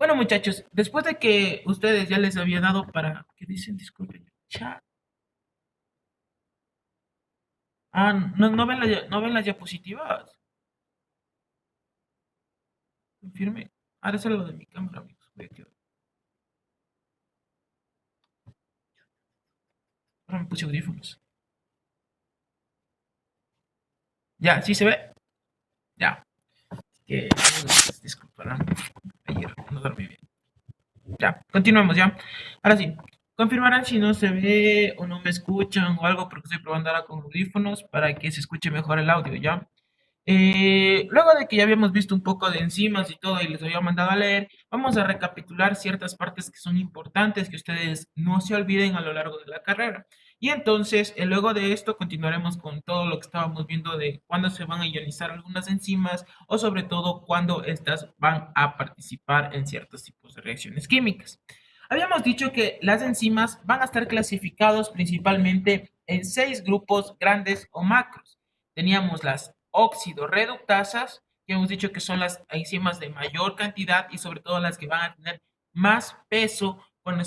Bueno, muchachos, después de que ustedes ya les había dado para... ¿Qué dicen? Disculpen. Chat. Ah, no ven, no ven las diapositivas. Confirme. Ah, eso es lo de mi cámara, amigos. Voy a activar. Ahora me puse audífonos. Ya, ¿sí se ve? Ya. Que, disculparán. Ayer no dormí bien. Ya, continuemos ya. Ahora sí, confirmarán si no se ve o no me escuchan o algo porque estoy probando ahora con audífonos para que se escuche mejor el audio, ¿ya? Luego de que ya habíamos visto un poco de enzimas y todo y les había mandado a leer, vamos a recapitular ciertas partes que son importantes que ustedes no se olviden a lo largo de la carrera. Y entonces, luego de esto, continuaremos con todo lo que estábamos viendo de cuándo se van a ionizar algunas enzimas o sobre todo cuándo estas van a participar en ciertos tipos de reacciones químicas. Habíamos dicho que las enzimas van a estar clasificados principalmente en 6 grupos grandes o macros. Teníamos las oxidorreductasas, que hemos dicho que son las enzimas de mayor cantidad y sobre todo las que van a tener más peso cuando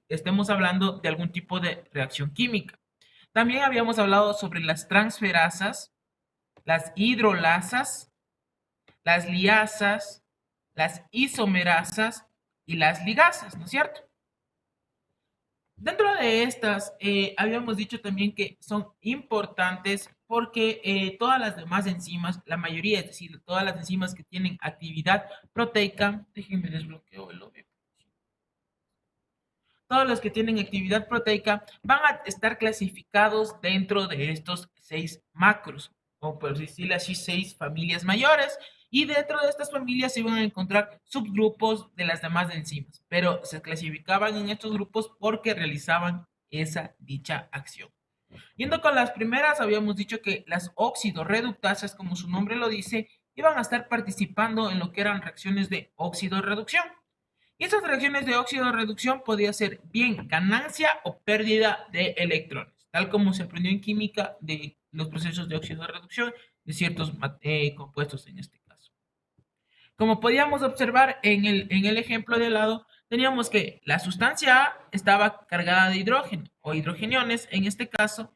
estemos hablando de algún tipo de reacción química. También habíamos hablado sobre las transferasas, las hidrolasas, las liasas, las isomerasas y las ligasas, ¿no es cierto? Dentro de estas, habíamos dicho también que son importantes porque todas las demás enzimas, la mayoría, es decir, todas las enzimas que tienen actividad proteica, déjenme desbloqueo el OBE. Todos los que tienen actividad proteica van a estar clasificados dentro de estos 6 macros, o por decirlo así, 6 familias mayores, y dentro de estas familias se iban a encontrar subgrupos de las demás enzimas, pero se clasificaban en estos grupos porque realizaban esa dicha acción. Yendo con las primeras, habíamos dicho que las óxido-reductasas, como su nombre lo dice, iban a estar participando en lo que eran reacciones de óxido-reducción. Y estas reacciones de óxido-reducción podía ser bien ganancia o pérdida de electrones, tal como se aprendió en química de los procesos de óxido-reducción de ciertos compuestos en este caso. Como podíamos observar en el ejemplo de lado, teníamos que la sustancia A estaba cargada de hidrógeno o hidrogeniones en este caso,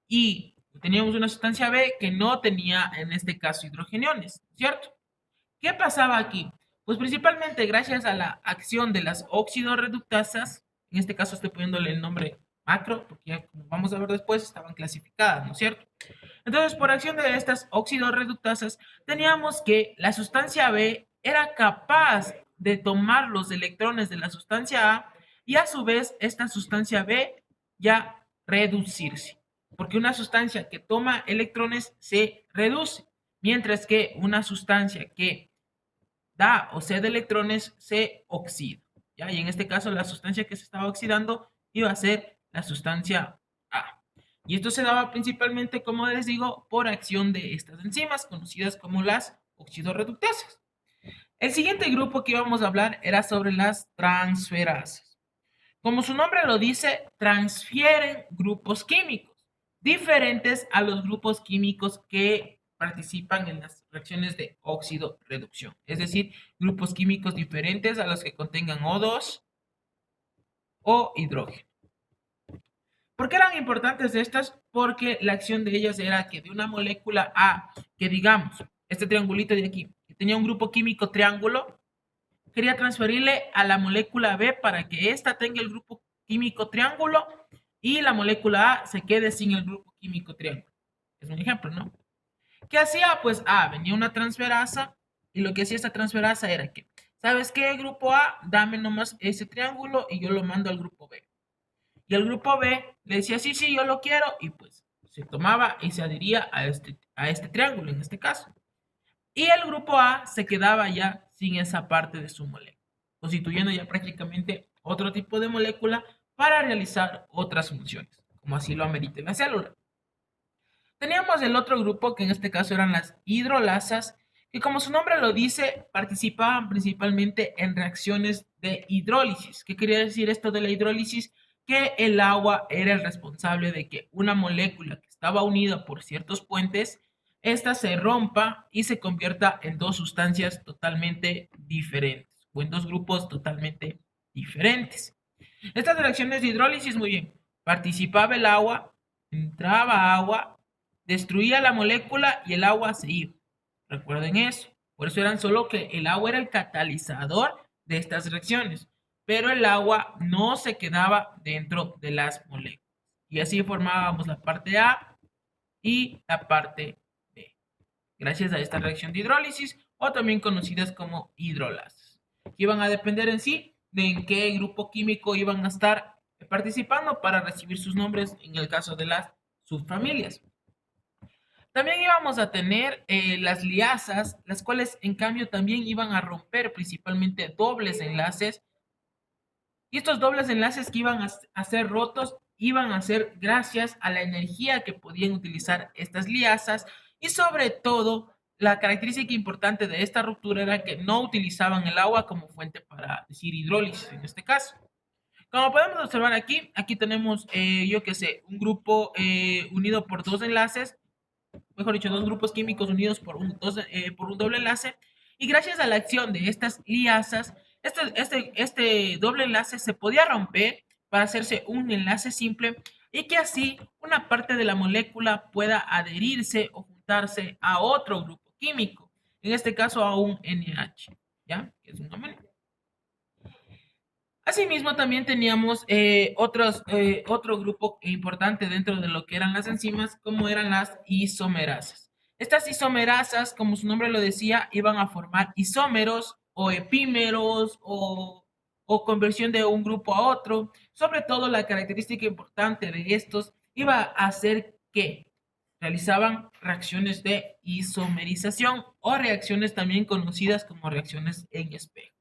y teníamos una sustancia B que no tenía en este caso hidrogeniones, ¿cierto? ¿Qué pasaba aquí? Pues principalmente gracias a la acción de las oxidorreductasas, en este caso estoy poniéndole el nombre macro, porque ya como vamos a ver después estaban clasificadas, ¿no es cierto? Entonces, por acción de estas oxidorreductasas, teníamos que la sustancia B era capaz de tomar los electrones de la sustancia A y a su vez esta sustancia B ya reducirse. Porque una sustancia que toma electrones se reduce, mientras que una sustancia que da o cede electrones se oxida. ¿Ya? Y en este caso la sustancia que se estaba oxidando iba a ser la sustancia A. Y esto se daba principalmente, como les digo, por acción de estas enzimas conocidas como las oxidorreductasas. El siguiente grupo que íbamos a hablar era sobre las transferasas. Como su nombre lo dice, transfieren grupos químicos diferentes a los grupos químicos que participan en las reacciones de óxido-reducción. Es decir, grupos químicos diferentes a los que contengan O2 o hidrógeno. ¿Por qué eran importantes estas? Porque la acción de ellas era que de una molécula A, que digamos, este triangulito de aquí, que tenía un grupo químico triángulo, quería transferirle a la molécula B para que ésta tenga el grupo químico triángulo y la molécula A se quede sin el grupo químico triángulo. Es un ejemplo, ¿no? ¿Qué hacía? Pues venía una transferasa y lo que hacía esta transferasa era que, ¿sabes qué? Grupo A, dame nomás ese triángulo y yo lo mando al grupo B. Y el grupo B le decía, sí, sí, yo lo quiero y pues se tomaba y se adhería a este triángulo en este caso. Y el grupo A se quedaba ya sin esa parte de su molécula, constituyendo ya prácticamente otro tipo de molécula para realizar otras funciones, como así lo amerite la célula. Teníamos el otro grupo, que en este caso eran las hidrolasas, que como su nombre lo dice, participaban principalmente en reacciones de hidrólisis. ¿Qué quería decir esto de la hidrólisis? Que el agua era el responsable de que una molécula que estaba unida por ciertos puentes, esta se rompa y se convierta en dos sustancias totalmente diferentes. o en dos grupos totalmente diferentes. Estas reacciones de hidrólisis, muy bien, participaba el agua, entraba agua, destruía la molécula y el agua se iba. Recuerden eso. Por eso eran solo que el agua era el catalizador de estas reacciones, pero el agua no se quedaba dentro de las moléculas. Y así formábamos la parte A y la parte B, gracias a esta reacción de hidrólisis o también conocidas como hidrolases, que iban a depender en sí de en qué grupo químico iban a estar participando para recibir sus nombres en el caso de las subfamilias. También íbamos a tener las liasas, las cuales en cambio también iban a romper principalmente dobles enlaces. Y estos dobles enlaces que iban a ser rotos iban a ser gracias a la energía que podían utilizar estas liasas y sobre todo la característica importante de esta ruptura era que no utilizaban el agua como fuente para decir hidrólisis en este caso. Como podemos observar aquí, aquí tenemos, yo qué sé, un grupo unido por dos enlaces, mejor dicho, dos grupos químicos unidos por un doble enlace, y gracias a la acción de estas liasas, este doble enlace se podía romper para hacerse un enlace simple y que así una parte de la molécula pueda adherirse o juntarse a otro grupo químico, en este caso a un NH, ¿ya? Que es un amonio. Asimismo, también teníamos otro grupo importante dentro de lo que eran las enzimas, como eran las isomerasas. Estas isomerasas, como su nombre lo decía, iban a formar isómeros o epímeros o conversión de un grupo a otro. Sobre todo, la característica importante de estos iba a hacer que realizaban reacciones de isomerización o reacciones también conocidas como reacciones en espejo.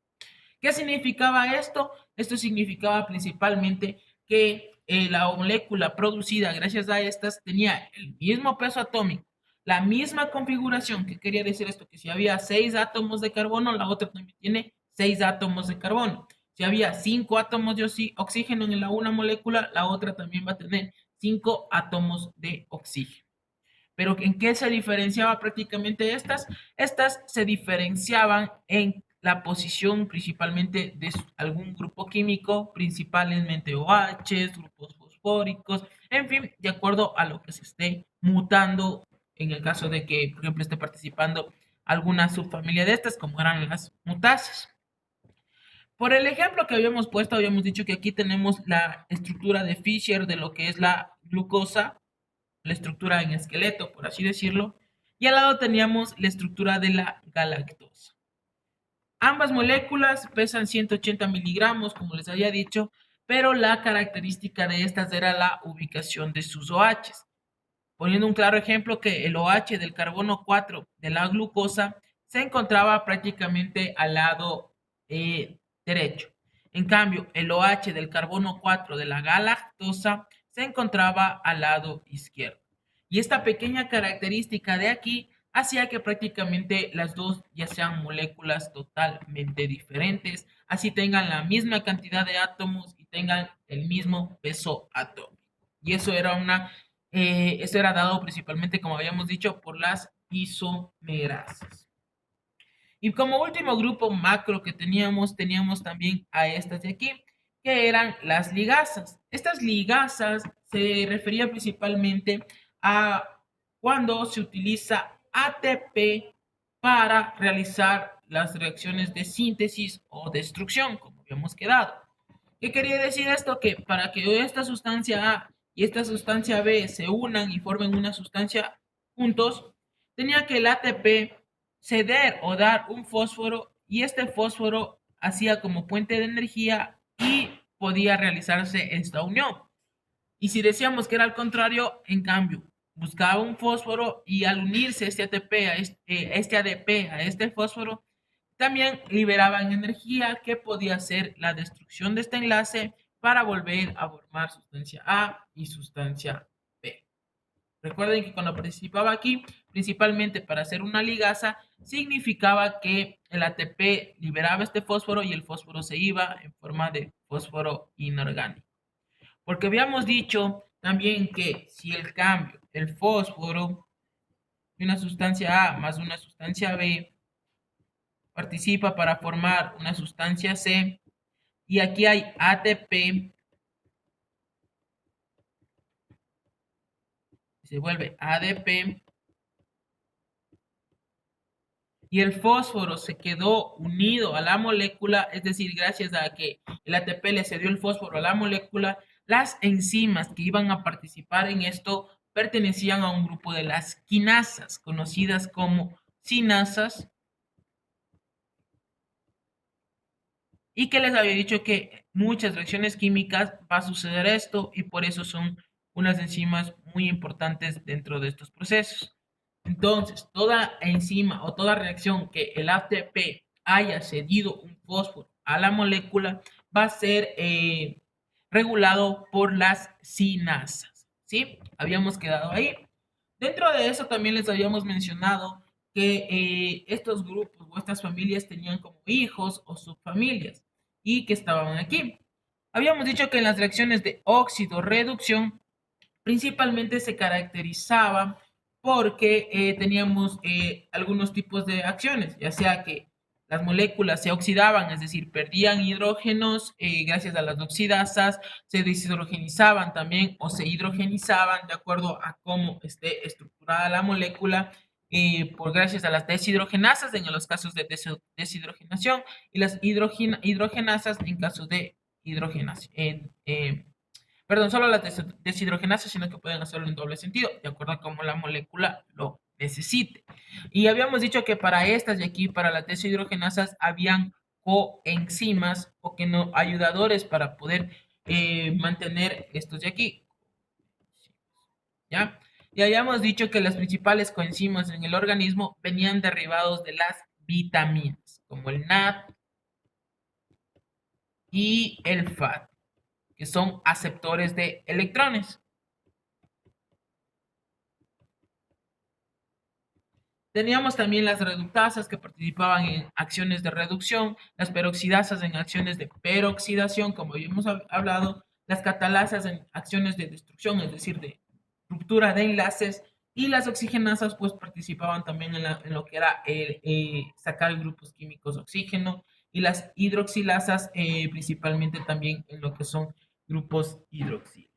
¿Qué significaba esto? Esto significaba principalmente que la molécula producida gracias a estas tenía el mismo peso atómico, la misma configuración. ¿Qué quería decir esto? Que si había 6 átomos de carbono, la otra también tiene 6 átomos de carbono. Si había 5 átomos de oxígeno en la una molécula, la otra también va a tener 5 átomos de oxígeno. Pero ¿en qué se diferenciaba prácticamente estas? Estas se diferenciaban en la posición principalmente de algún grupo químico, principalmente OH, grupos fosfóricos, en fin, de acuerdo a lo que se esté mutando en el caso de que, por ejemplo, esté participando alguna subfamilia de estas, como eran las mutáceas. Por el ejemplo que habíamos puesto, habíamos dicho que aquí tenemos la estructura de Fischer de lo que es la glucosa, la estructura en esqueleto, por así decirlo, y al lado teníamos la estructura de la galactosa. Ambas moléculas pesan 180 miligramos, como les había dicho, pero la característica de estas era la ubicación de sus OHs. Poniendo un claro ejemplo que el OH del carbono 4 de la glucosa se encontraba prácticamente al lado derecho. En cambio, el OH del carbono 4 de la galactosa se encontraba al lado izquierdo. Y esta pequeña característica de aquí hacía que prácticamente las dos ya sean moléculas totalmente diferentes, así tengan la misma cantidad de átomos y tengan el mismo peso atómico. Y eso era dado principalmente, como habíamos dicho, por las isomerasas. Y como último grupo macro que teníamos también a estas de aquí, que eran las ligasas. Estas ligasas se referían principalmente a cuando se utiliza ATP para realizar las reacciones de síntesis o destrucción, como habíamos quedado. ¿Qué quería decir esto? Que para que esta sustancia A y esta sustancia B se unan y formen una sustancia juntos, tenía que el ATP ceder o dar un fósforo y este fósforo hacía como puente de energía y podía realizarse esta unión. Y si decíamos que era al contrario, en cambio, buscaba un fósforo y al unirse este ATP este ADP a este fósforo, también liberaban energía que podía hacer la destrucción de este enlace para volver a formar sustancia A y sustancia B. Recuerden que cuando participaba aquí, principalmente para hacer una ligasa, significaba que el ATP liberaba este fósforo y el fósforo se iba en forma de fósforo inorgánico. Porque habíamos dicho también que si el cambio, el fósforo de una sustancia A más una sustancia B, participa para formar una sustancia C y aquí hay ATP, se vuelve ADP y el fósforo se quedó unido a la molécula, es decir, gracias a que el ATP le cedió el fósforo a la molécula, las enzimas que iban a participar en esto pertenecían a un grupo de las quinasas, conocidas como sinasas, y que les había dicho que muchas reacciones químicas va a suceder esto y por eso son unas enzimas muy importantes dentro de estos procesos. Entonces, toda enzima o toda reacción que el ATP haya cedido un fósforo a la molécula va a ser regulado por las sinasas, ¿sí? Habíamos quedado ahí. Dentro de eso también les habíamos mencionado que estos grupos o estas familias tenían como hijos o subfamilias y que estaban aquí. Habíamos dicho que en las reacciones de óxido-reducción principalmente se caracterizaba porque teníamos algunos tipos de acciones, ya sea que las moléculas se oxidaban, es decir, perdían hidrógenos gracias a las oxidasas, se deshidrogenizaban también o se hidrogenizaban de acuerdo a cómo esté estructurada la molécula, por gracias a las deshidrogenasas en los casos de deshidrogenación y las hidrogenasas en casos de hidrogenación. Perdón, solo las deshidrogenasas, sino que pueden hacerlo en doble sentido, de acuerdo a cómo la molécula lo necesite. Y habíamos dicho que para estas de aquí, para las deshidrogenasas, habían coenzimas o que no ayudadores para poder mantener estos de aquí. ¿Ya? Y habíamos dicho que las principales coenzimas en el organismo venían derivados de las vitaminas, como el NAD y el FAD, que son aceptores de electrones. Teníamos también las reductasas que participaban en acciones de reducción, las peroxidasas en acciones de peroxidación, como habíamos hablado, las catalasas en acciones de destrucción, es decir, de ruptura de enlaces, y las oxigenasas pues participaban también en lo que era sacar grupos químicos de oxígeno, y las hidroxilasas principalmente también en lo que son grupos hidroxilo.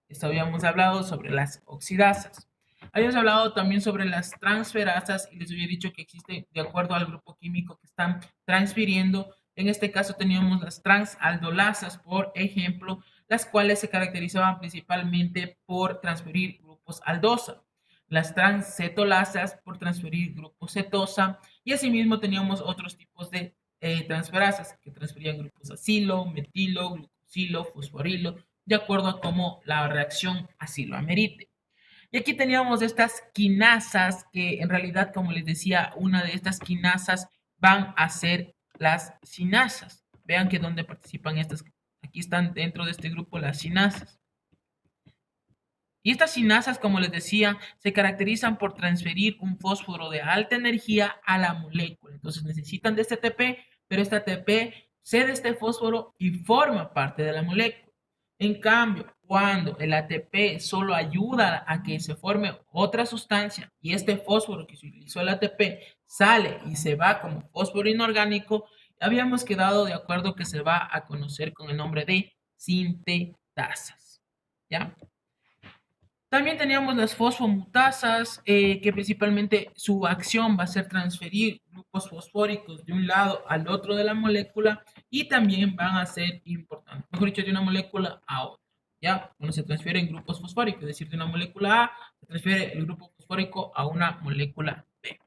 Esto habíamos hablado sobre las oxidasas. Habíamos hablado también sobre las transferasas y les había dicho que existe de acuerdo al grupo químico que están transfiriendo. En este caso teníamos las transaldolasas, por ejemplo, las cuales se caracterizaban principalmente por transferir grupos aldosa. Las transcetolasas por transferir grupos cetosa y asimismo teníamos otros tipos de transferasas que transferían grupos acilo, metilo, glucosilo, fosforilo, de acuerdo a cómo la reacción así lo amerite. Y aquí teníamos estas quinasas que en realidad, como les decía, una de estas quinasas van a ser las sinasas. Vean que donde participan estas, aquí están dentro de este grupo las sinasas. Y estas sinasas, como les decía, se caracterizan por transferir un fósforo de alta energía a la molécula. Entonces necesitan de este ATP, pero este ATP cede este fósforo y forma parte de la molécula. En cambio, cuando el ATP solo ayuda a que se forme otra sustancia y este fósforo que se utilizó el ATP sale y se va como fósforo inorgánico, habíamos quedado de acuerdo que se va a conocer con el nombre de sintetasas. ¿Ya? También teníamos las fosfomutasas, que principalmente su acción va a ser transferir grupos fosfóricos de un lado al otro de la molécula y también van a ser importantes, mejor dicho, de una molécula a otra. ¿Ya? Cuando se transfieren grupos fosfóricos, es decir, de una molécula A, se transfiere el grupo fosfórico a una molécula B.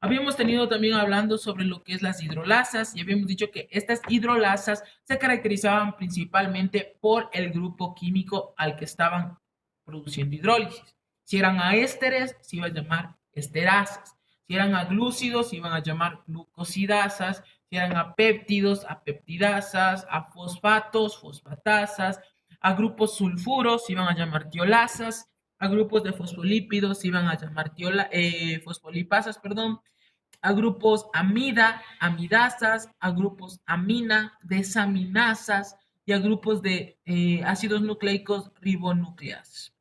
Habíamos tenido también hablando sobre lo que es las hidrolasas y habíamos dicho que estas hidrolasas se caracterizaban principalmente por el grupo químico al que estaban produciendo hidrólisis. Si eran a ésteres, se iba a llamar esterasas. Si eran a glúcidos, se iban a llamar glucosidasas. Si eran a péptidos, a peptidasas, a fosfatos, fosfatasas, a grupos sulfuros, se iban a llamar tiolasas, a grupos de fosfolípidos, se iban a llamar fosfolipasas, perdón, a grupos amida, amidasas, a grupos amina, desaminasas y a grupos de ácidos nucleicos ribonucleases.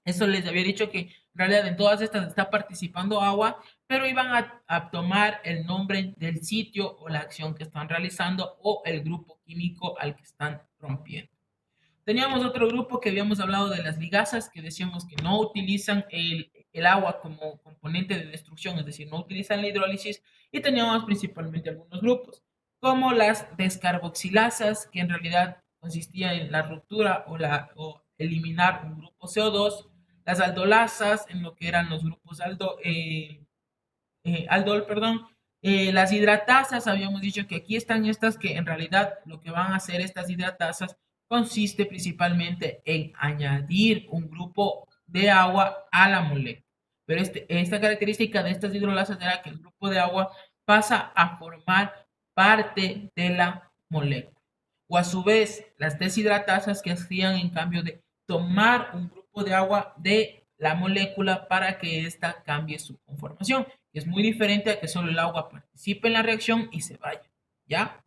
Eso les había dicho que en realidad en todas estas está participando agua, pero iban a tomar el nombre del sitio o la acción que están realizando o el grupo químico al que están rompiendo. Teníamos otro grupo que habíamos hablado de las ligasas, que decíamos que no utilizan el agua como componente de destrucción, es decir, no utilizan la hidrólisis, y teníamos principalmente algunos grupos, como las descarboxilasas, que en realidad consistía en la ruptura o eliminar un grupo CO2, las aldolasas, en lo que eran los grupos aldol, perdón. Las hidratasas, habíamos dicho que aquí están estas que en realidad lo que van a hacer estas hidratasas consiste principalmente en añadir un grupo de agua a la molécula. Pero esta característica de estas hidrolasas era que el grupo de agua pasa a formar parte de la molécula. O a su vez, las deshidratasas que hacían en cambio de tomar un grupo de agua de la molécula para que ésta cambie su conformación. Es muy diferente a que solo el agua participe en la reacción y se vaya, ¿ya?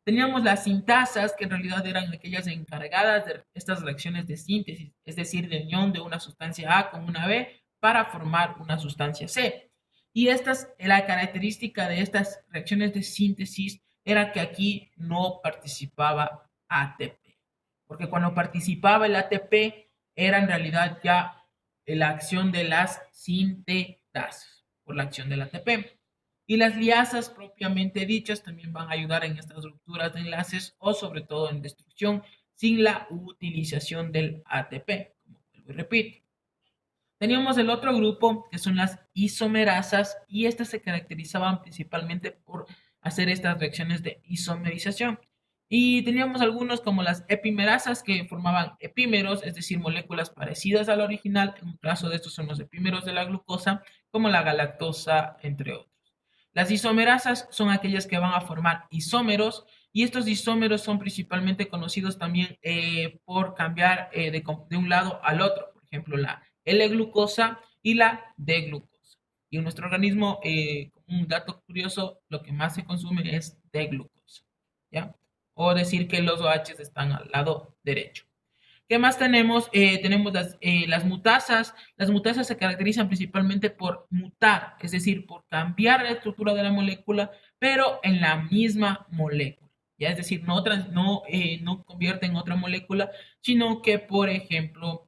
Teníamos las sintasas, que en realidad eran aquellas encargadas de estas reacciones de síntesis, es decir, de unión de una sustancia A con una B para formar una sustancia C. Y la característica de estas reacciones de síntesis era que aquí no participaba ATP, porque cuando participaba el ATP era en realidad ya la acción de las sintetasas por la acción del ATP. Y las liasas propiamente dichas también van a ayudar en estas rupturas de enlaces o sobre todo en destrucción sin la utilización del ATP, como vuelvo y repito. Teníamos el otro grupo que son las isomerasas y estas se caracterizaban principalmente por hacer estas reacciones de isomerización. Y teníamos algunos como las epimerasas que formaban epímeros, es decir, moléculas parecidas al original. En un caso de estos son los epímeros de la glucosa, como la galactosa, entre otros. Las isomerasas son aquellas que van a formar isómeros y estos isómeros son principalmente conocidos también por cambiar de un lado al otro. Por ejemplo, la L-glucosa y la D-glucosa. Y en nuestro organismo, un dato curioso, lo que más se consume es D-glucosa, ¿ya? O decir que los OH están al lado derecho. ¿Qué más tenemos? Tenemos las mutasas. Las mutasas se caracterizan principalmente por mutar, es decir, por cambiar la estructura de la molécula, pero en la misma molécula. ¿Ya? Es decir, no convierte en otra molécula, sino que, por ejemplo,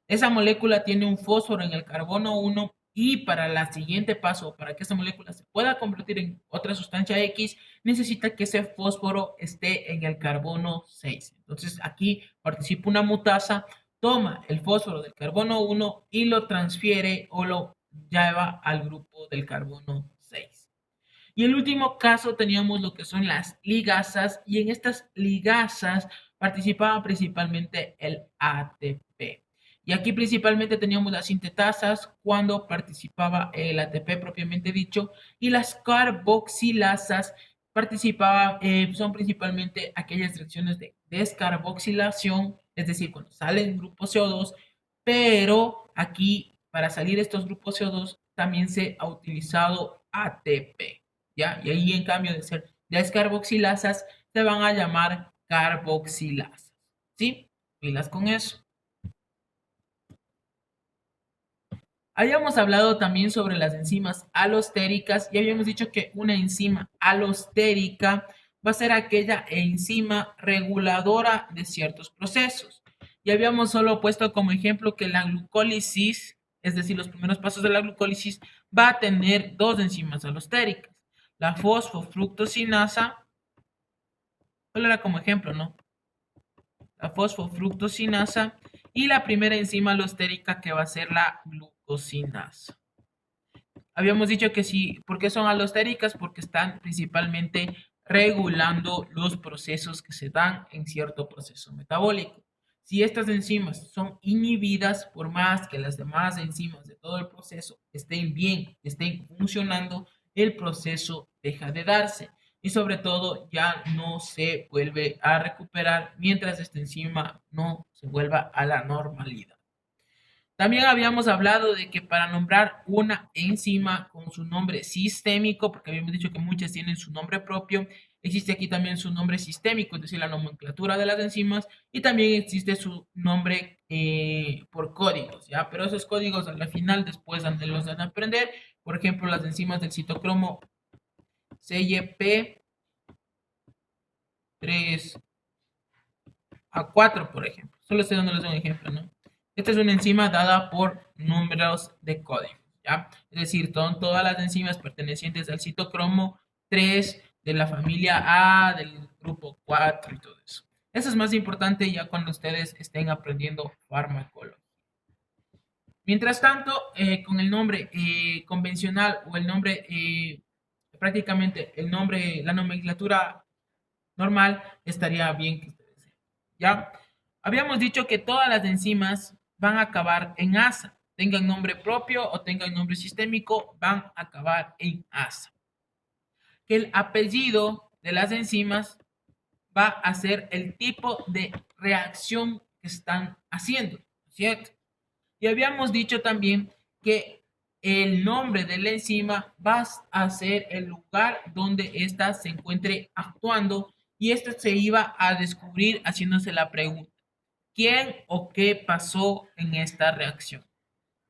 esa molécula tiene un fósforo en el carbono 1 y para el siguiente paso, para que esta molécula se pueda convertir en otra sustancia X, necesita que ese fósforo esté en el carbono 6. Entonces aquí participa una mutasa, toma el fósforo del carbono 1 y lo transfiere o lo lleva al grupo del carbono 6. Y el último caso teníamos lo que son las ligasas y en estas ligasas participaba principalmente el ATP. Y aquí principalmente teníamos las sintetasas cuando participaba el ATP propiamente dicho y las carboxilasas son principalmente aquellas reacciones de descarboxilación, es decir, cuando salen grupos CO2, pero aquí para salir estos grupos CO2 también se ha utilizado ATP, ¿ya? Y ahí en cambio de ser descarboxilasas se van a llamar carboxilasas, ¿sí? Pilas con eso. Habíamos hablado también sobre las enzimas alostéricas y habíamos dicho que una enzima alostérica va a ser aquella enzima reguladora de ciertos procesos. Y habíamos solo puesto como ejemplo que la glucólisis, es decir, los primeros pasos de la glucólisis, va a tener dos enzimas alostéricas. La fosfofructosinasa, solo era como ejemplo, ¿no? La fosfofructosinasa y la primera enzima alostérica que va a ser la glucosinasa. Habíamos dicho que sí, ¿por qué son alostéricas? Porque están principalmente regulando los procesos que se dan en cierto proceso metabólico. Si estas enzimas son inhibidas, por más que las demás enzimas de todo el proceso estén bien, estén funcionando, el proceso deja de darse y sobre todo ya no se vuelve a recuperar mientras esta enzima no se vuelva a la normalidad. También habíamos hablado de que para nombrar una enzima con su nombre sistémico, porque habíamos dicho que muchas tienen su nombre propio, existe aquí también su nombre sistémico, es decir, la nomenclatura de las enzimas, y también existe su nombre por códigos, ¿ya? Pero esos códigos al final después los van a aprender, Por ejemplo, las enzimas del citocromo CYP3A4, por ejemplo. Solo estoy dándoles un ejemplo, ¿no? Esta es una enzima dada por números de código, ¿ya? Es decir, son todas las enzimas pertenecientes al citocromo 3 de la familia A, del grupo 4 y todo eso. Eso es más importante ya cuando ustedes estén aprendiendo farmacología. Mientras tanto, con el nombre convencional o el nombre, prácticamente el nombre, la nomenclatura normal, estaría bien que ustedes sepan. ¿Ya? Habíamos dicho que todas las enzimas van a acabar en asa, tengan nombre propio o tengan nombre sistémico, van a acabar en asa. Que el apellido de las enzimas va a ser el tipo de reacción que están haciendo, ¿cierto? Y habíamos dicho también que el nombre de la enzima va a ser el lugar donde ésta se encuentre actuando y esto se iba a descubrir haciéndose la pregunta, ¿quién o qué pasó en esta reacción?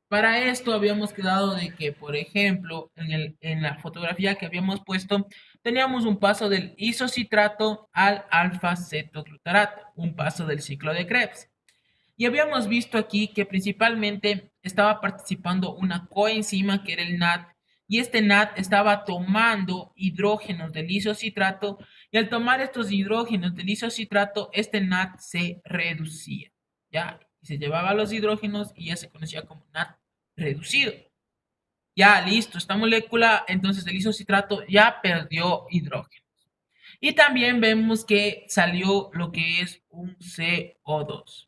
Para esto habíamos quedado de que, por ejemplo, en la fotografía que habíamos puesto, teníamos un paso del isocitrato al alfa-cetoglutarato, un paso del ciclo de Krebs. Y habíamos visto aquí que principalmente estaba participando una coenzima que era el NAT, y este NAT estaba tomando hidrógenos del isocitrato, y al tomar estos hidrógenos del isocitrato, este NAT se reducía, ¿ya? Y se llevaba los hidrógenos y ya se conocía como NAT reducido. Ya, listo, esta molécula, entonces el isocitrato ya perdió hidrógeno. Y también vemos que salió lo que es un CO2.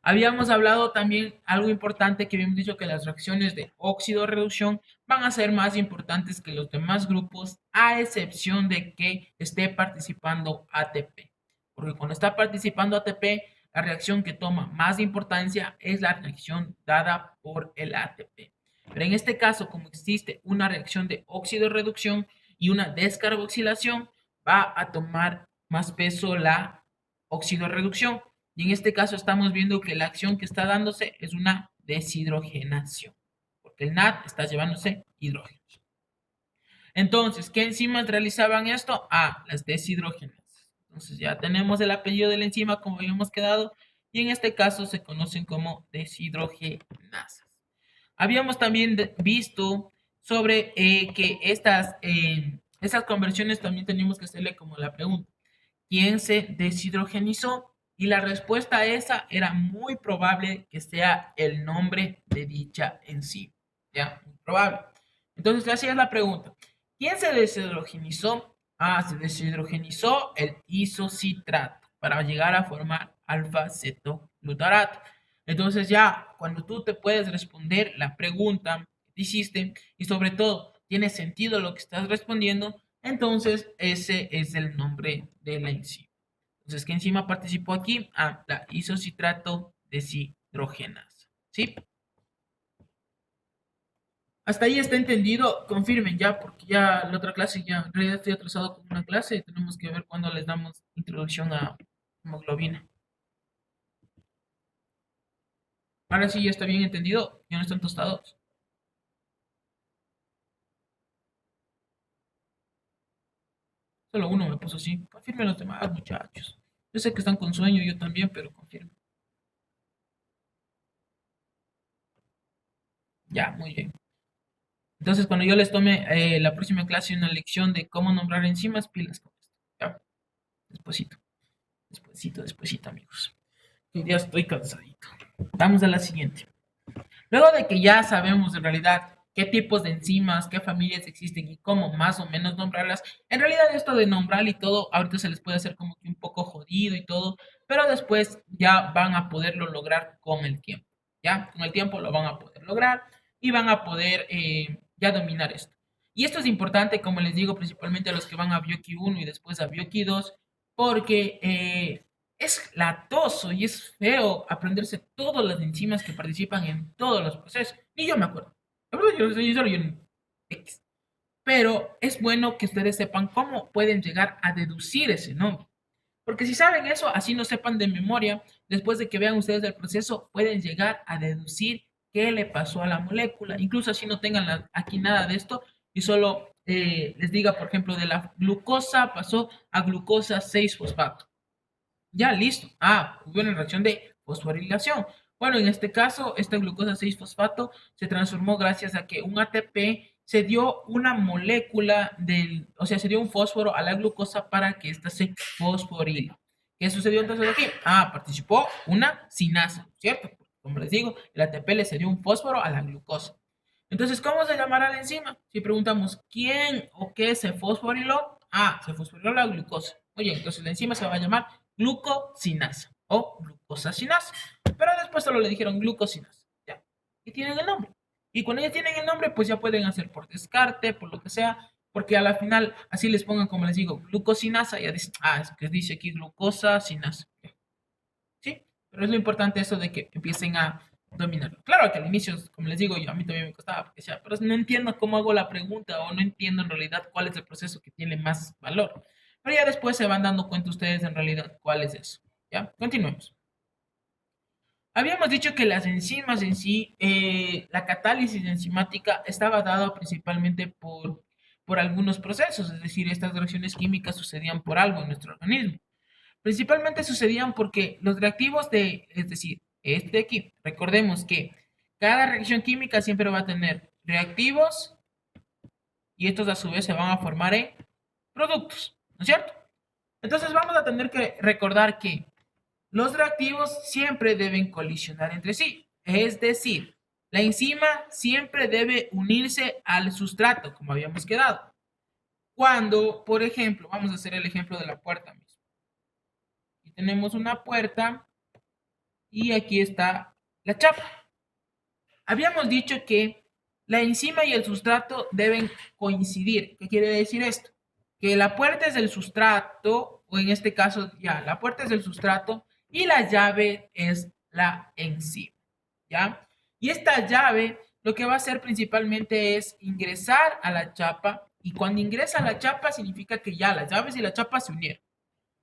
Habíamos hablado también algo importante que habíamos dicho que las reacciones de óxido-reducción van a ser más importantes que los demás grupos, a excepción de que esté participando ATP. Porque cuando está participando ATP, la reacción que toma más importancia es la reacción dada por el ATP. Pero en este caso, como existe una reacción de óxido-reducción y una descarboxilación, va a tomar más peso la oxidorreducción. Y en este caso estamos viendo que la acción que está dándose es una deshidrogenación, porque el NAD está llevándose hidrógenos. Entonces, ¿qué enzimas realizaban esto? Ah, las deshidrogenasas. Entonces ya tenemos el apellido de la enzima como habíamos quedado, y en este caso se conocen como deshidrogenasas. Habíamos también visto sobre que estas conversiones también teníamos que hacerle como la pregunta, ¿quién se deshidrogenizó? Y la respuesta a esa era muy probable que sea el nombre de dicha enzima. ¿Ya? Muy probable. Entonces, así es la pregunta. ¿Quién se deshidrogenizó? Ah, se deshidrogenizó el isocitrato para llegar a formar alfa-cetoglutarato. Entonces ya, cuando tú te puedes responder la pregunta que hiciste y sobre todo tiene sentido lo que estás respondiendo, entonces ese es el nombre de la enzima. Entonces, ¿qué enzima participó aquí? Ah, la isocitrato deshidrogenasa. ¿Sí? Hasta ahí está entendido. Confirmen ya, porque ya la otra clase ya, en realidad estoy atrasado con una clase y tenemos que ver cuándo les damos introducción a hemoglobina. Ahora sí ya está bien entendido, ya no están tostados. Solo uno me puso así. Confirmen los demás, muchachos. Yo sé que están con sueño, yo también, pero confirmen. Ya, muy bien. Entonces, cuando yo les tome la próxima clase una lección de cómo nombrar enzimas, pilas con esto. Ya, despuesito, despuesito, amigos. Hoy día estoy cansadito. Vamos a la siguiente. Luego de que ya sabemos en realidad qué tipos de enzimas, qué familias existen y cómo más o menos nombrarlas, en realidad esto de nombrar y todo, ahorita se les puede hacer como que un poco jodido y todo, pero después ya van a poderlo lograr con el tiempo. Ya, con el tiempo lo van a poder lograr y van a poder ya dominar esto. Y esto es importante, como les digo, principalmente a los que van a Bioki 1 y después a Bioki 2, porque es latoso y es feo aprenderse todas las enzimas que participan en todos los procesos. Ni yo me acuerdo. La verdad, yo solo yo X. Pero es bueno que ustedes sepan cómo pueden llegar a deducir ese nombre. Porque si saben eso, así no sepan de memoria, después de que vean ustedes el proceso, pueden llegar a deducir qué le pasó a la molécula, incluso así no tengan aquí nada de esto y solo les diga, por ejemplo, de la glucosa pasó a glucosa 6-fosfato. Ya, listo. Hubo una reacción de fosforilación. Bueno, en este caso, esta glucosa 6-fosfato se transformó gracias a que un ATP se dio una molécula o sea, se dio un fósforo a la glucosa para que ésta se fosforile. ¿Qué sucedió entonces aquí? Participó una sinasa, ¿cierto? Como les digo, el ATP le cedió un fósforo a la glucosa. Entonces, ¿cómo se llamará la enzima? Si preguntamos quién o qué se fosforiló, se fosforiló la glucosa. Oye, entonces la enzima se va a llamar glucosinasa o glucosasinasa. Pero después solo le dijeron glucosinasa. Ya. Y tienen el nombre. Y cuando ya tienen el nombre, pues ya pueden hacer por descarte, por lo que sea, porque a la final así les pongan, como les digo, glucosinasa, ya dicen, es que dice aquí glucosasinasa. ¿Sí? Pero es lo importante eso de que empiecen a dominarlo. Claro que al inicio, como les digo, a mí también me costaba, porque decía, pero no entiendo cómo hago la pregunta o no entiendo en realidad cuál es el proceso que tiene más valor. Pero ya después se van dando cuenta ustedes en realidad cuál es eso. ¿Ya? Continuemos. Habíamos dicho que las enzimas en sí, la catálisis enzimática estaba dada principalmente por algunos procesos, es decir, estas reacciones químicas sucedían por algo en nuestro organismo. Principalmente sucedían porque los reactivos es decir, este de aquí, recordemos que cada reacción química siempre va a tener reactivos y estos a su vez se van a formar en productos, ¿no es cierto? Entonces vamos a tener que recordar que los reactivos siempre deben colisionar entre sí, es decir, la enzima siempre debe unirse al sustrato, como habíamos quedado. Cuando, por ejemplo, vamos a hacer el ejemplo de la puerta mismo. Y tenemos una puerta y aquí está la chapa. Habíamos dicho que la enzima y el sustrato deben coincidir. ¿Qué quiere decir esto? Que la puerta es del sustrato, o en este caso ya, la puerta es del sustrato y la llave es la enzima, ¿ya? Y esta llave lo que va a hacer principalmente es ingresar a la chapa y cuando ingresa a la chapa significa que ya las llaves y la chapa se unieron.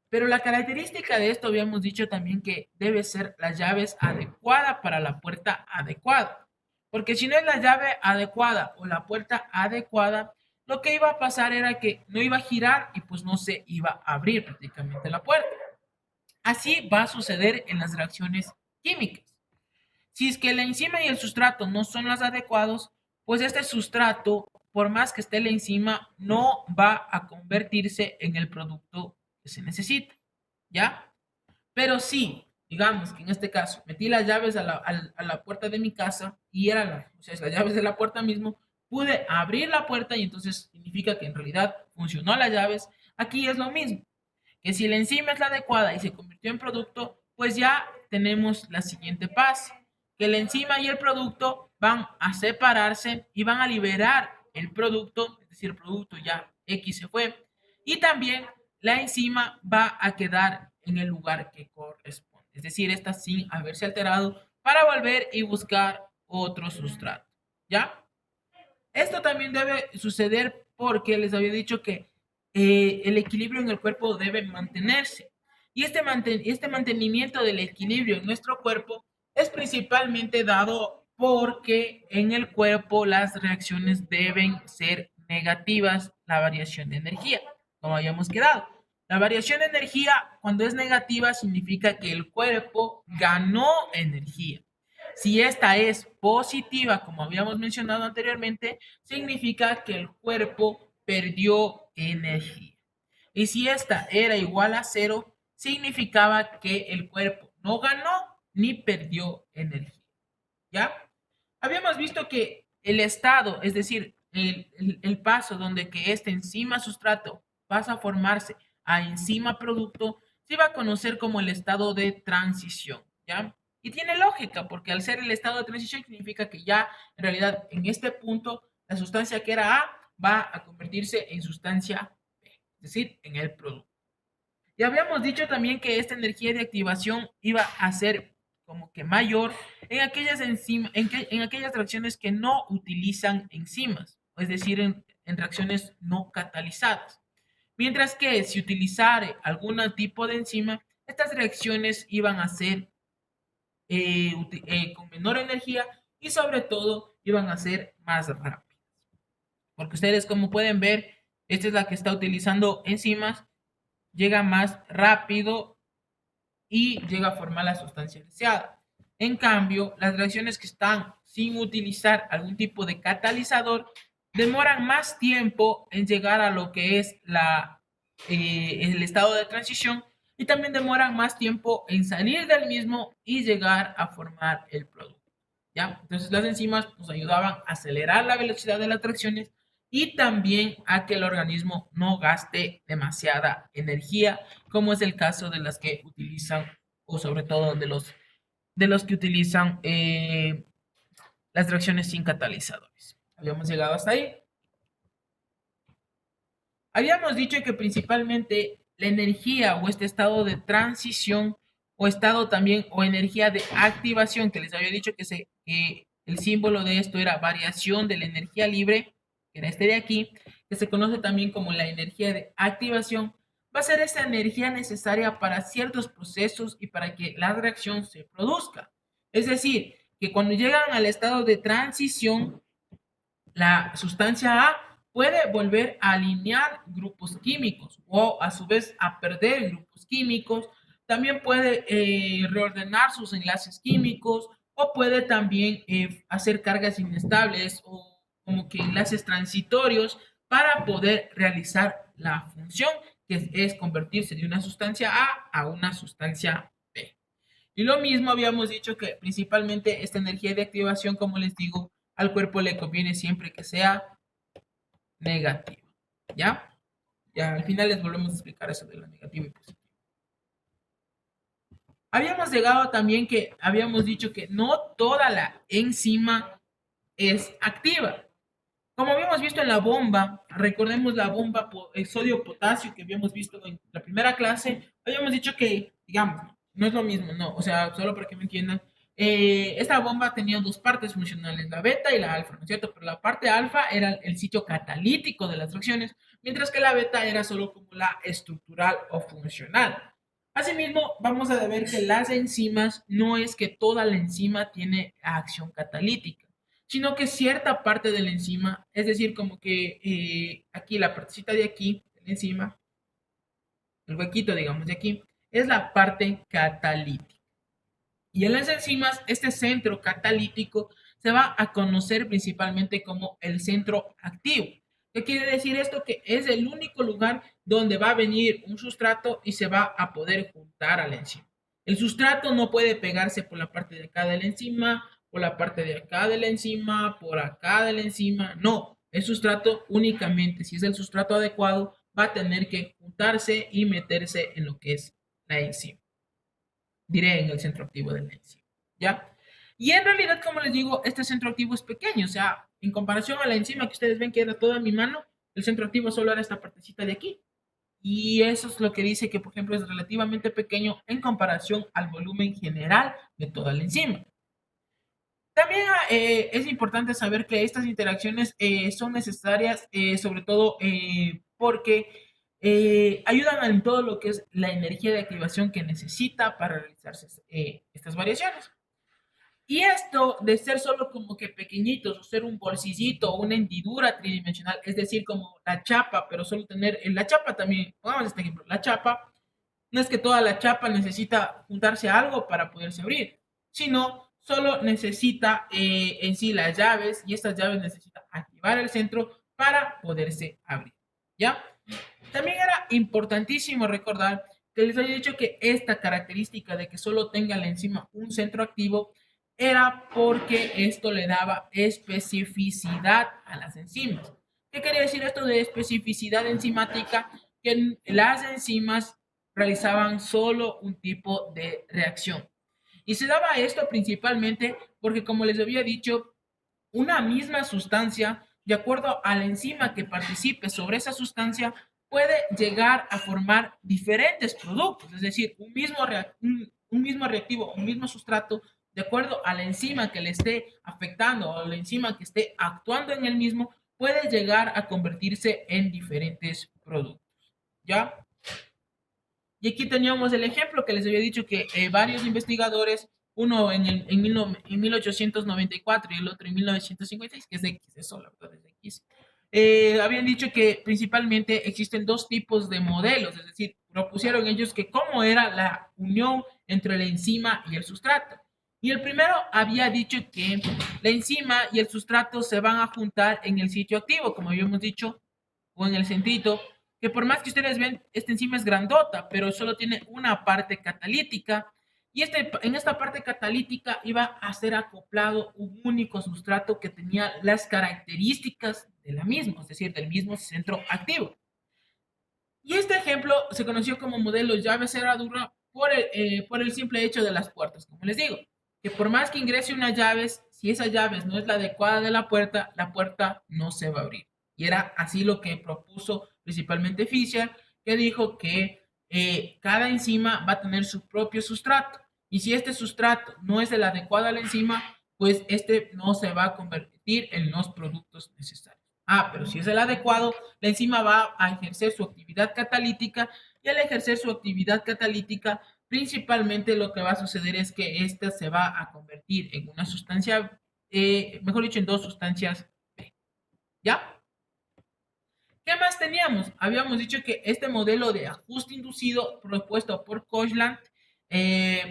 Pero la característica de esto habíamos dicho también que debe ser las llaves adecuada para la puerta adecuada. Porque si no es la llave adecuada o la puerta adecuada, lo que iba a pasar era que no iba a girar y pues no se iba a abrir prácticamente la puerta. Así va a suceder en las reacciones químicas. Si es que la enzima y el sustrato no son los adecuados, pues este sustrato, por más que esté la enzima, no va a convertirse en el producto que se necesita, ¿ya? Pero sí, digamos que en este caso metí las llaves a la puerta de mi casa y o sea, las llaves de la puerta mismo, pude abrir la puerta y entonces significa que en realidad funcionó las llaves. Aquí es lo mismo, que si la enzima es la adecuada y se convirtió en producto, pues ya tenemos la siguiente fase, que la enzima y el producto van a separarse y van a liberar el producto, es decir, el producto ya X se fue, y también la enzima va a quedar en el lugar que corresponde, es decir, esta sin haberse alterado para volver y buscar otro sustrato, ¿ya? Esto también debe suceder porque les había dicho que el equilibrio en el cuerpo debe mantenerse. Y este mantenimiento del equilibrio en nuestro cuerpo es principalmente dado porque en el cuerpo las reacciones deben ser negativas, la variación de energía, como habíamos quedado. La variación de energía, cuando es negativa, significa que el cuerpo ganó energía. Si esta es positiva, como habíamos mencionado anteriormente, significa que el cuerpo perdió energía. Y si esta era igual a cero, significaba que el cuerpo no ganó ni perdió energía. ¿Ya? Habíamos visto que el estado, es decir, el paso donde que este enzima sustrato pasa a formarse a enzima producto, se va a conocer como el estado de transición, ¿ya? Y tiene lógica, porque al ser el estado de transición significa que ya en realidad en este punto la sustancia que era A va a convertirse en sustancia B, es decir, en el producto. Y habíamos dicho también que esta energía de activación iba a ser como que mayor en en aquellas reacciones que no utilizan enzimas, es decir, en reacciones no catalizadas. Mientras que si utilizare algún tipo de enzima, estas reacciones iban a ser con menor energía y sobre todo iban a ser más rápidas. Porque ustedes como pueden ver, esta es la que está utilizando enzimas, llega más rápido y llega a formar la sustancia deseada. En cambio, las reacciones que están sin utilizar algún tipo de catalizador demoran más tiempo en llegar a lo que es el estado de transición y también demoran más tiempo en salir del mismo y llegar a formar el producto. ¿Ya? Entonces las enzimas nos ayudaban a acelerar la velocidad de las reacciones y también a que el organismo no gaste demasiada energía, como es el caso de las que utilizan, o sobre todo de los que utilizan las reacciones sin catalizadores. Habíamos llegado hasta ahí. Habíamos dicho que principalmente la energía o este estado de transición o estado también o energía de activación, que les había dicho que el símbolo de esto era variación de la energía libre, que era este de aquí, que se conoce también como la energía de activación, va a ser esa energía necesaria para ciertos procesos y para que la reacción se produzca. Es decir, que cuando llegan al estado de transición, la sustancia A puede volver a alinear grupos químicos o a su vez a perder grupos químicos. También puede reordenar sus enlaces químicos o puede también hacer cargas inestables o como que enlaces transitorios para poder realizar la función que es convertirse de una sustancia A una sustancia B. Y lo mismo habíamos dicho que principalmente esta energía de activación, como les digo, al cuerpo le conviene siempre que sea negativa. ¿Ya? Ya al final les volvemos a explicar eso de la negativa y positiva. Habíamos llegado también que habíamos dicho que no toda la enzima es activa. Como habíamos visto en la bomba, recordemos la bomba sodio-potasio que habíamos visto en la primera clase, habíamos dicho que, digamos, no es lo mismo, no, o sea, solo para que me entiendan, esta bomba tenía dos partes funcionales, la beta y la alfa, ¿no es cierto? Pero la parte alfa era el sitio catalítico de las reacciones, mientras que la beta era solo como la estructural o funcional. Asimismo, vamos a ver que las enzimas no es que toda la enzima tiene acción catalítica, sino que cierta parte de la enzima, es decir, como que aquí la partecita de aquí, de la enzima, el huequito, digamos, de aquí, es la parte catalítica. Y en las enzimas, este centro catalítico se va a conocer principalmente como el centro activo. ¿Qué quiere decir esto? Que es el único lugar donde va a venir un sustrato y se va a poder juntar a la enzima. El sustrato no puede pegarse por la parte de acá de la enzima, por la parte de acá de la enzima, por acá de la enzima. No, el sustrato únicamente, si es el sustrato adecuado, va a tener que juntarse y meterse en lo que es la enzima, diré en el centro activo de la enzima, ¿ya? Y en realidad, como les digo, este centro activo es pequeño, o sea, en comparación a la enzima que ustedes ven que era toda mi mano, el centro activo solo era esta partecita de aquí. Y eso es lo que dice que, por ejemplo, es relativamente pequeño en comparación al volumen general de toda la enzima. También es importante saber que estas interacciones son necesarias, sobre todo porque ayudan en todo lo que es la energía de activación que necesita para realizarse estas variaciones. Y esto de ser solo como que pequeñitos o ser un bolsillito o una hendidura tridimensional, es decir, como la chapa, pero solo tener en la chapa también, pongamos este ejemplo, la chapa, no es que toda la chapa necesita juntarse a algo para poderse abrir, sino solo necesita en sí las llaves y estas llaves necesitan activar el centro para poderse abrir. ¿Ya? También era importantísimo recordar que les había dicho que esta característica de que solo tenga la enzima un centro activo era porque esto le daba especificidad a las enzimas. ¿Qué quería decir esto de especificidad enzimática? Que las enzimas realizaban solo un tipo de reacción. Y se daba esto principalmente porque, como les había dicho, una misma sustancia, de acuerdo a la enzima que participe sobre esa sustancia, puede llegar a formar diferentes productos, es decir, un mismo reactivo, un mismo sustrato, de acuerdo a la enzima que le esté afectando o la enzima que esté actuando en el mismo, puede llegar a convertirse en diferentes productos. ¿Ya? Y aquí teníamos el ejemplo que les había dicho que varios investigadores uno en 1894 y el otro en 1956, que es de X, eso la verdad es de X. Habían dicho que principalmente existen dos tipos de modelos, es decir, propusieron ellos que cómo era la unión entre la enzima y el sustrato. Y el primero había dicho que la enzima y el sustrato se van a juntar en el sitio activo, como habíamos dicho, o en el centrito, que por más que ustedes ven, esta enzima es grandota, pero solo tiene una parte catalítica. Y en esta parte catalítica iba a ser acoplado un único sustrato que tenía las características de la misma, es decir, del mismo centro activo. Y este ejemplo se conoció como modelo llave cerradura por el simple hecho de las puertas. Como les digo, que por más que ingrese unas llaves, si esa llave no es la adecuada de la puerta no se va a abrir. Y era así lo que propuso principalmente Fisher, que dijo que cada enzima va a tener su propio sustrato. Y si este sustrato no es el adecuado a la enzima, pues este no se va a convertir en los productos necesarios. Ah, pero si es el adecuado, la enzima va a ejercer su actividad catalítica y al ejercer su actividad catalítica, principalmente lo que va a suceder es que ésta se va a convertir en una sustancia, mejor dicho, en dos sustancias B. ¿Ya? ¿Qué más teníamos? Habíamos dicho que este modelo de ajuste inducido propuesto por Kochland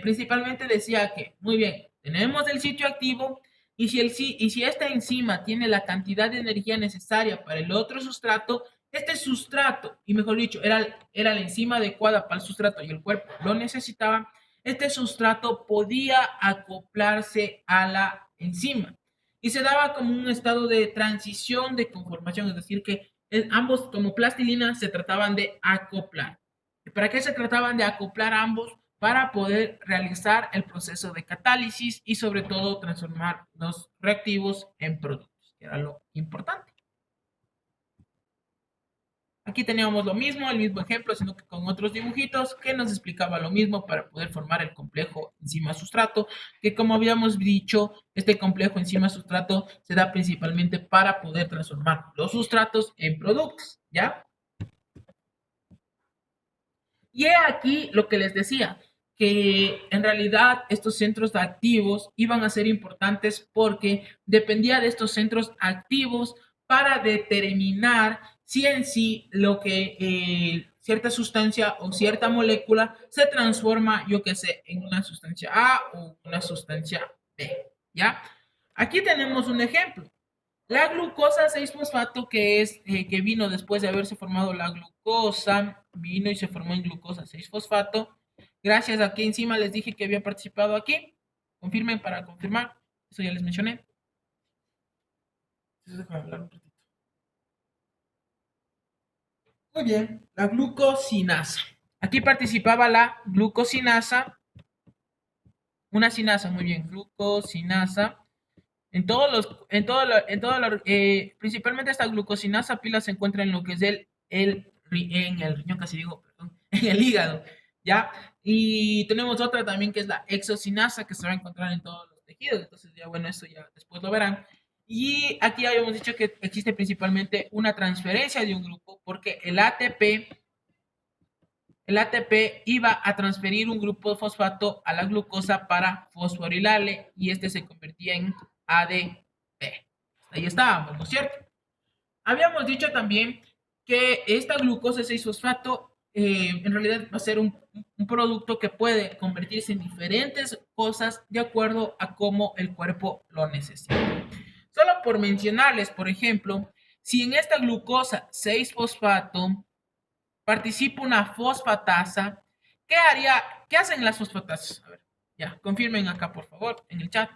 principalmente decía que, muy bien, tenemos el sitio activo y si esta enzima tiene la cantidad de energía necesaria para el otro sustrato, este sustrato, y mejor dicho, era la enzima adecuada para el sustrato y el cuerpo lo necesitaba, este sustrato podía acoplarse a la enzima y se daba como un estado de transición de conformación, es decir, que ambos como plastilina se trataban de acoplar. ¿Para qué se trataban de acoplar ambos? Para poder realizar el proceso de catálisis y sobre todo transformar los reactivos en productos, que era lo importante. Aquí teníamos lo mismo, el mismo ejemplo, sino que con otros dibujitos que nos explicaba lo mismo para poder formar el complejo enzima-sustrato, que como habíamos dicho, este complejo enzima-sustrato se da principalmente para poder transformar los sustratos en productos, ¿ya? Y he aquí lo que les decía, que en realidad estos centros activos iban a ser importantes porque dependía de estos centros activos para determinar si en sí lo que cierta sustancia o cierta molécula se transforma, yo que sé, en una sustancia A o una sustancia B, ¿ya? Aquí tenemos un ejemplo. La glucosa 6-fosfato, que vino después de haberse formado la glucosa, vino y se formó en glucosa 6-fosfato. Gracias a que encima les dije que había participado aquí. Confirmen para confirmar. Eso ya les mencioné. Déjame hablar un ratito. Muy bien, la glucosinasa. Aquí participaba la glucosinasa, una sinasa, muy bien, glucosinasa. Principalmente esta glucosinasa pila se encuentra en lo que es en el riñón, casi digo, perdón, en el hígado, ¿ya? Y tenemos otra también que es la exocinasa que se va a encontrar en todos los tejidos, entonces ya bueno, eso ya después lo verán. Y aquí habíamos dicho que existe principalmente una transferencia de un grupo porque el ATP iba a transferir un grupo de fosfato a la glucosa para fosforilarle y este se convertía en ADP. Ahí estábamos, ¿no es cierto? Habíamos dicho también que esta glucosa 6-fosfato en realidad va a ser un producto que puede convertirse en diferentes cosas de acuerdo a cómo el cuerpo lo necesita. Solo por mencionarles, por ejemplo, si en esta glucosa 6-fosfato participa una fosfatasa. ¿Qué haría? ¿Qué hacen las fosfatasas? A ver, ya, confirmen acá, por favor, en el chat.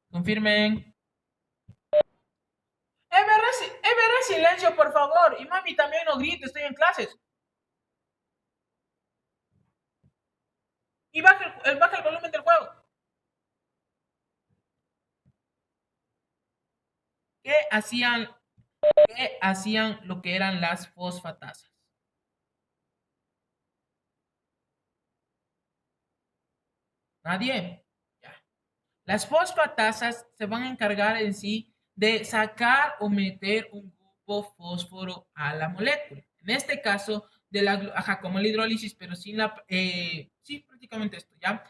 Confirmen. MR silencio, por favor. Y mami, también no grite, estoy en clases. Y baja el volumen del juego. ¿Qué hacían, ¿Qué hacían lo que eran las fosfatasas? ¿Nadie? Ya. Las fosfatasas se van a encargar en sí de sacar o meter un grupo fósforo a la molécula. En este caso, ajá, como la hidrólisis, pero sin sí, prácticamente esto, ¿ya?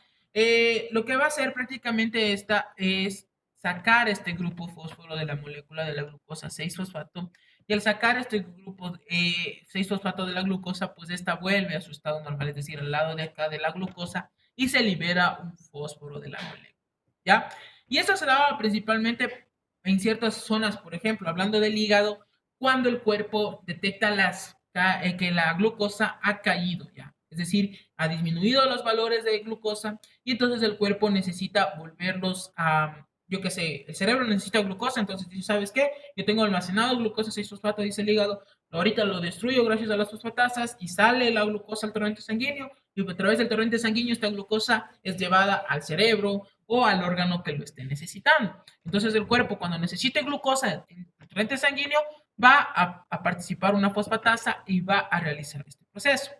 Lo que va a hacer prácticamente esta es sacar este grupo fósforo de la molécula de la glucosa 6-fosfato, y al sacar este grupo 6-fosfato de la glucosa, pues esta vuelve a su estado normal, es decir, al lado de acá de la glucosa, y se libera un fósforo de la molécula, ¿ya? Y esto se daba principalmente en ciertas zonas, por ejemplo, hablando del hígado, cuando el cuerpo detecta que la glucosa ha caído ya, es decir, ha disminuido los valores de glucosa y entonces el cuerpo necesita volverlos a, yo qué sé, el cerebro necesita glucosa, entonces dice, ¿sabes qué? Yo tengo almacenado glucosa 6-fosfato, dice el hígado, ahorita lo destruyo gracias a las fosfatasas y sale la glucosa al torrente sanguíneo y a través del torrente sanguíneo esta glucosa es llevada al cerebro o al órgano que lo esté necesitando. Entonces el cuerpo cuando necesite glucosa en el torrente sanguíneo va a participar una fosfatasa y va a realizar este proceso.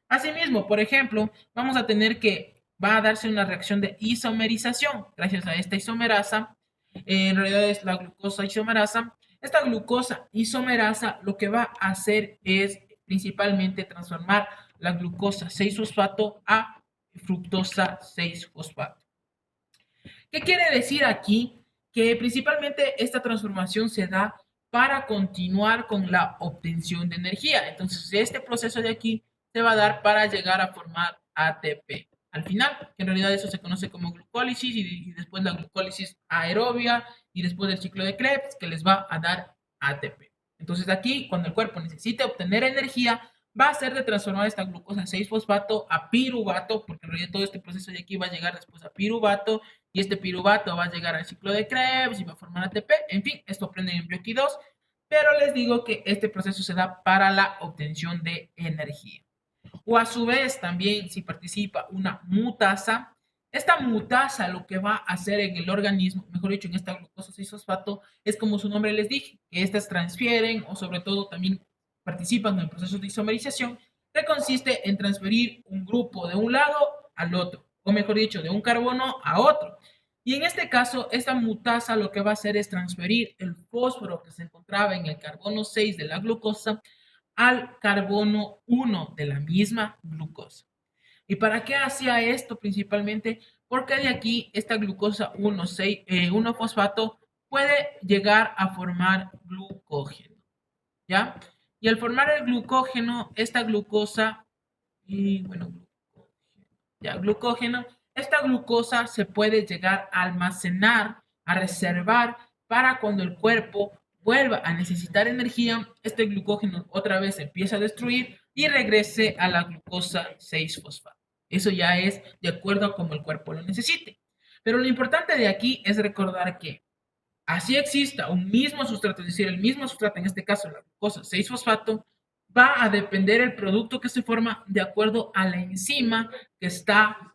Asimismo, por ejemplo, vamos a tener que va a darse una reacción de isomerización. Gracias a esta isomerasa, en realidad es la glucosa isomerasa. Esta glucosa isomerasa lo que va a hacer es principalmente transformar la glucosa 6-fosfato a fructosa 6-fosfato. ¿Qué quiere decir aquí? Que principalmente esta transformación se da para continuar con la obtención de energía. Entonces, este proceso de aquí se va a dar para llegar a formar ATP. Al final, que en realidad eso se conoce como glucólisis y después la glucólisis aerobia y después el ciclo de Krebs que les va a dar ATP. Entonces aquí, cuando el cuerpo necesite obtener energía, va a ser de transformar esta glucosa 6-fosfato a piruvato, porque en realidad todo este proceso de aquí va a llegar después a piruvato, y este piruvato va a llegar al ciclo de Krebs y va a formar ATP. En fin, esto aprenden en Bioqui 2, pero les digo que este proceso se da para la obtención de energía. O a su vez, también si participa una mutasa, esta mutasa lo que va a hacer en el organismo, mejor dicho, en esta glucosa 6-fosfato, es como su nombre les dije, que estas transfieren o sobre todo también participan en el proceso de isomerización, que consiste en transferir un grupo de un lado al otro, o mejor dicho, de un carbono a otro. Y en este caso, esta mutasa lo que va a hacer es transferir el fósforo que se encontraba en el carbono 6 de la glucosa al carbono 1 de la misma glucosa. ¿Y para qué hacía esto principalmente? Porque de aquí esta glucosa 1-fosfato puede llegar a formar glucógeno, ¿ya? Y al formar el glucógeno, esta glucosa, y bueno, ya, glucógeno, esta glucosa se puede llegar a almacenar, a reservar para cuando el cuerpo vuelva a necesitar energía, este glucógeno otra vez se empieza a destruir y regrese a la glucosa 6-fosfato. Eso ya es de acuerdo a como el cuerpo lo necesite. Pero lo importante de aquí es recordar que así exista un mismo sustrato, es decir, el mismo sustrato, en este caso la glucosa 6-fosfato, va a depender el producto que se forma de acuerdo a la enzima que está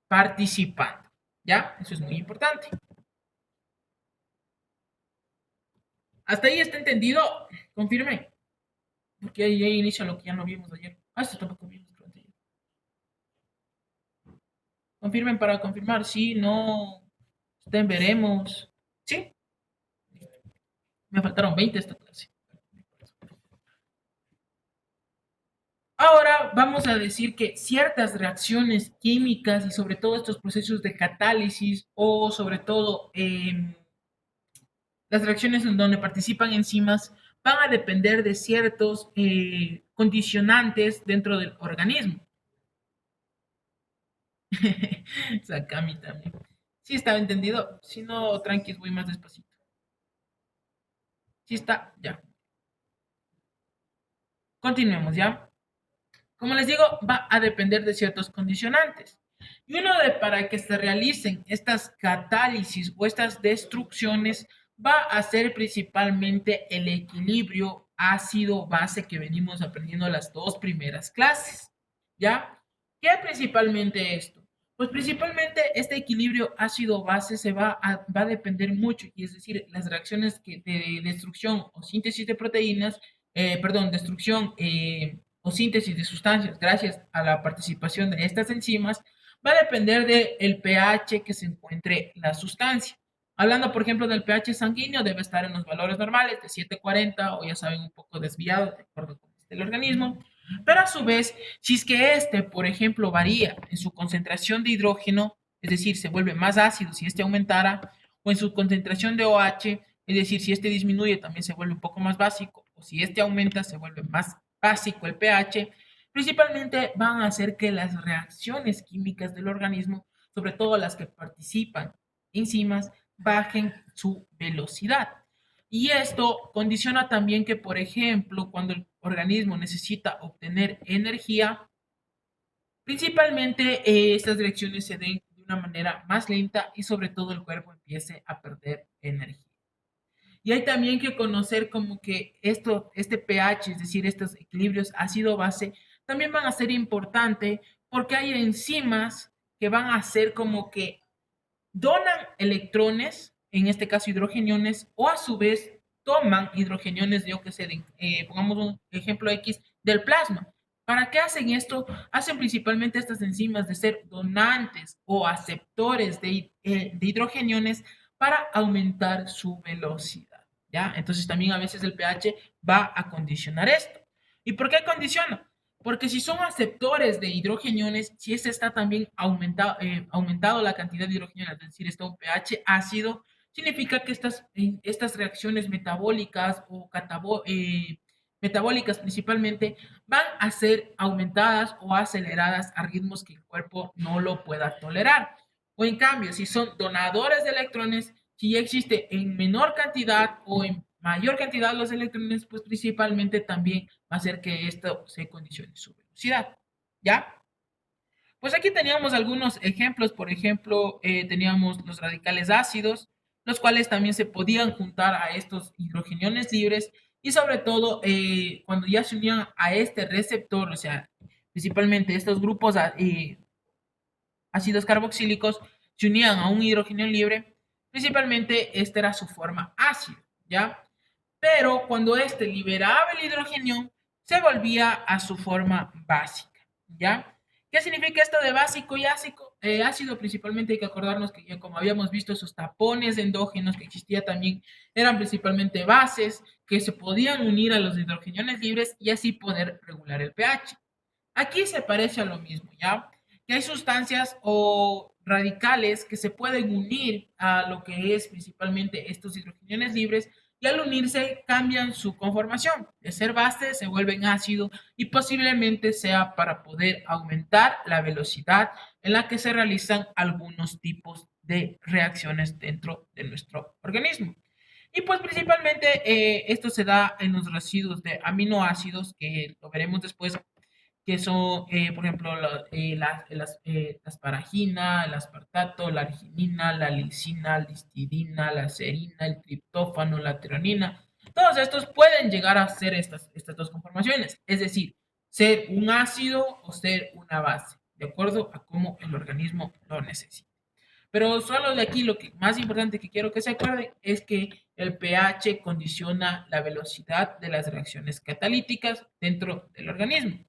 participando. ¿Ya? Eso es muy importante. ¿Hasta ahí está entendido? Confirme. Porque ahí inicia lo que ya no vimos ayer. Ah, esto tampoco vimos durante ayer. Confirmen para confirmar. Sí, no. Estén, veremos. Sí, me faltaron 20 esta clase. Ahora vamos a decir que ciertas reacciones químicas y sobre todo estos procesos de catálisis o sobre todo las reacciones en donde participan enzimas van a depender de ciertos condicionantes dentro del organismo. Sakami también. Sí estaba entendido. Si no, tranquis, voy más despacito. Sí está, ya. Continuemos, ¿ya? Como les digo, va a depender de ciertos condicionantes. Y uno de para que se realicen estas catálisis o estas destrucciones va a ser principalmente el equilibrio ácido-base que venimos aprendiendo las dos primeras clases. ¿Ya? ¿Qué es principalmente esto? Pues principalmente este equilibrio ácido-base va a depender mucho, y es decir, las reacciones de destrucción o síntesis de proteínas, perdón, destrucción o síntesis de sustancias gracias a la participación de estas enzimas, va a depender del pH que se encuentre la sustancia. Hablando, por ejemplo, del pH sanguíneo, debe estar en los valores normales de 7,40 o ya saben, un poco desviado de acuerdo con el organismo. Pero a su vez, si es que este, por ejemplo, varía en su concentración de hidrógeno, es decir, se vuelve más ácido si este aumentara, o en su concentración de OH, es decir, si este disminuye también se vuelve un poco más básico, o si este aumenta se vuelve más básico el pH, principalmente van a hacer que las reacciones químicas del organismo, sobre todo las que participan enzimas, bajen su velocidad. Y esto condiciona también que, por ejemplo, cuando el organismo necesita obtener energía, principalmente estas reacciones se den de una manera más lenta y sobre todo el cuerpo empiece a perder energía. Y hay también que conocer como que este pH, es decir, estos equilibrios ácido-base, también van a ser importantes porque hay enzimas que van a ser como que donan electrones, en este caso hidrogeniones, o a su vez toman hidrogeniones, yo que sé, pongamos un ejemplo X, del plasma. ¿Para qué hacen esto? Hacen principalmente estas enzimas de ser donantes o aceptores de hidrogeniones para aumentar su velocidad, ¿ya? Entonces también a veces el pH va a condicionar esto. ¿Y por qué condiciona? Porque si son aceptores de hidrogeniones, si este está también aumentado la cantidad de hidrogeniones, es decir, está un pH ácido, significa que estas reacciones metabólicas o metabólicas principalmente van a ser aumentadas o aceleradas a ritmos que el cuerpo no lo pueda tolerar. O en cambio, si son donadores de electrones, si ya existe en menor cantidad o en mayor cantidad los electrones, pues principalmente también va a hacer que esto se condicione su velocidad. ¿Ya? Pues aquí teníamos algunos ejemplos, por ejemplo, teníamos los radicales ácidos, los cuales también se podían juntar a estos hidrogeniones libres y sobre todo cuando ya se unían a este receptor, o sea, principalmente estos grupos ácidos carboxílicos se unían a un hidrogenio libre, principalmente esta era su forma ácida, ¿ya? Pero cuando éste liberaba el hidrogenio, se volvía a su forma básica, ¿ya? ¿Qué significa esto de básico y ácido? Ácido principalmente hay que acordarnos que ya como habíamos visto esos tapones endógenos que existía también eran principalmente bases que se podían unir a los hidrogeniones libres y así poder regular el pH. Aquí se parece a lo mismo, ¿ya? Que hay sustancias o radicales que se pueden unir a lo que es principalmente estos hidrogeniones libres y al unirse cambian su conformación. De ser base se vuelven ácido y posiblemente sea para poder aumentar la velocidad en la que se realizan algunos tipos de reacciones dentro de nuestro organismo. Y pues principalmente esto se da en los residuos de aminoácidos, que lo veremos después que son, por ejemplo, la asparagina, el aspartato, la arginina, la lisina, la histidina, la serina, el triptófano, la tironina. Todos estos pueden llegar a ser estas dos conformaciones, es decir, ser un ácido o ser una base, de acuerdo a cómo el organismo lo necesita. Pero solo de aquí lo que más importante que quiero que se acuerden es que el pH condiciona la velocidad de las reacciones catalíticas dentro del organismo.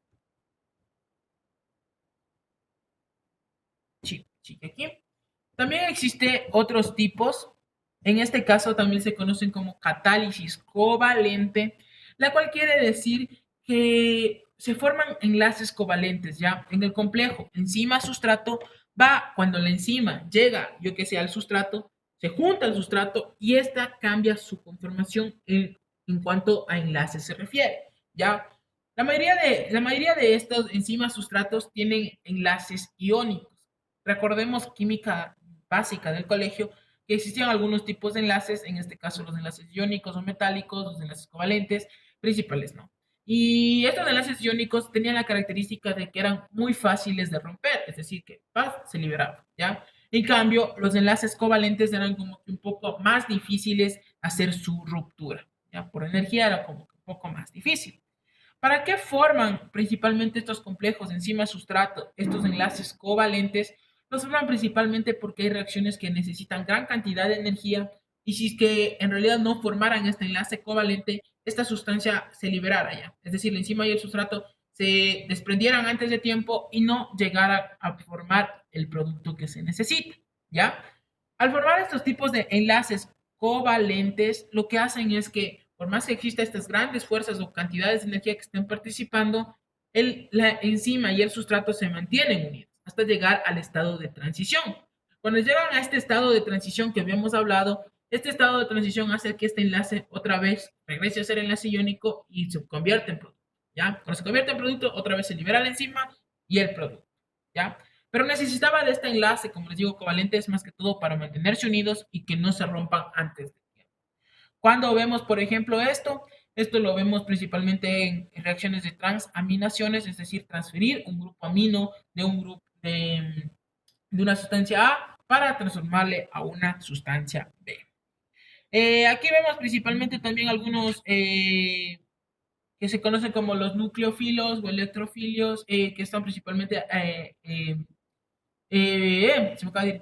Aquí. También existe otros tipos. En este caso también se conocen como catálisis covalente, la cual quiere decir que se forman enlaces covalentes, ¿ya? En el complejo enzima-sustrato va cuando la enzima llega, yo que sé, al sustrato, se junta al sustrato y esta cambia su conformación en cuanto a enlaces se refiere, ¿ya? La mayoría de estos enzimas sustratos tienen enlaces iónicos. Recordemos química básica del colegio que existían algunos tipos de enlaces, en este caso los enlaces iónicos o metálicos, los enlaces covalentes, principales no. Y estos enlaces iónicos tenían la característica de que eran muy fáciles de romper, es decir, que se liberaban, ¿ya? En cambio, los enlaces covalentes eran como que un poco más difíciles hacer su ruptura, ¿ya? Por energía era como que un poco más difícil. ¿Para qué forman principalmente estos complejos enzima-sustrato, estos enlaces covalentes? Los forman principalmente porque hay reacciones que necesitan gran cantidad de energía y si es que en realidad no formaran este enlace covalente, esta sustancia se liberara ya. Es decir, la enzima y el sustrato se desprendieran antes de tiempo y no llegara a formar el producto que se necesita, ¿ya? Al formar estos tipos de enlaces covalentes, lo que hacen es que, por más que existan estas grandes fuerzas o cantidades de energía que estén participando, la enzima y el sustrato se mantienen unidos hasta llegar al estado de transición. Cuando llegan a este estado de transición que habíamos hablado, este estado de transición hace que este enlace otra vez regrese a ser enlace iónico y se convierte en producto. ¿Ya? Cuando se convierte en producto, otra vez se libera la enzima y el producto. ¿Ya? Pero necesitaba de este enlace, como les digo, covalente es más que todo para mantenerse unidos y que no se rompan antes de tiempo. Cuando vemos, por ejemplo, esto lo vemos principalmente en reacciones de transaminaciones, es decir, transferir un grupo amino de un grupo de una sustancia A para transformarle a una sustancia B. Aquí vemos principalmente también algunos que se conocen como los nucleófilos o electrofilios, que están principalmente se me acaba de ir.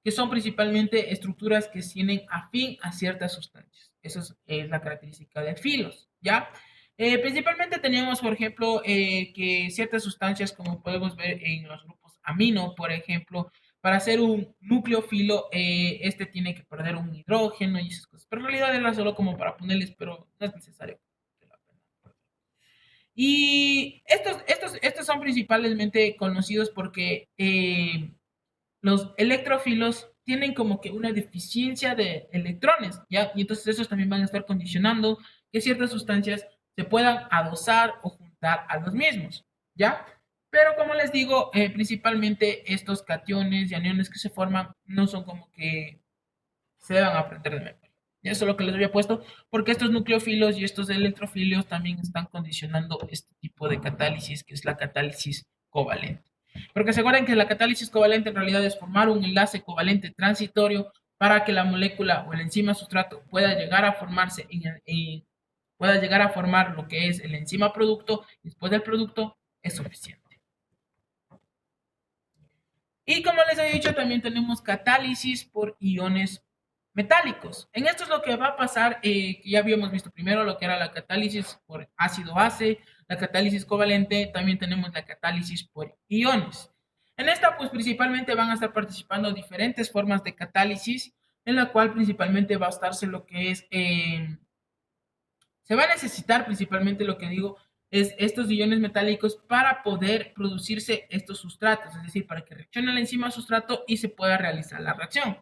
Que son principalmente estructuras que tienen afín a ciertas sustancias. Esa es la característica de filos, ¿ya? Principalmente teníamos, por ejemplo, que ciertas sustancias, como podemos ver en los grupos amino, por ejemplo, para hacer un nucleófilo, este tiene que perder un hidrógeno y esas cosas. Pero en realidad era solo como para ponerles, pero no es necesario. Y estos son principalmente conocidos porque los electrofilos tienen como que una deficiencia de electrones, ¿ya? Y entonces esos también van a estar condicionando que ciertas sustancias se puedan adosar o juntar a los mismos, ¿ya? Pero como les digo, principalmente estos cationes y aniones que se forman no son como que se deban aprender de memoria. Y eso es lo que les había puesto, porque estos nucleófilos y estos electrofilios también están condicionando este tipo de catálisis, que es la catálisis covalente. Porque se acuerdan que la catálisis covalente en realidad es formar un enlace covalente transitorio para que la molécula o el enzima sustrato pueda llegar a formarse pueda llegar a formar lo que es el enzima producto, y después del producto es suficiente. Y como les he dicho, también tenemos catálisis por iones metálicos. En esto es lo que va a pasar, que ya habíamos visto primero lo que era la catálisis por ácido-base, la catálisis covalente, también tenemos la catálisis por iones. En esta, pues principalmente van a estar participando diferentes formas de catálisis, en la cual principalmente va a estarse lo que es se va a necesitar principalmente lo que digo es estos iones metálicos para poder producirse estos sustratos, es decir, para que reaccione la enzima sustrato y se pueda realizar la reacción.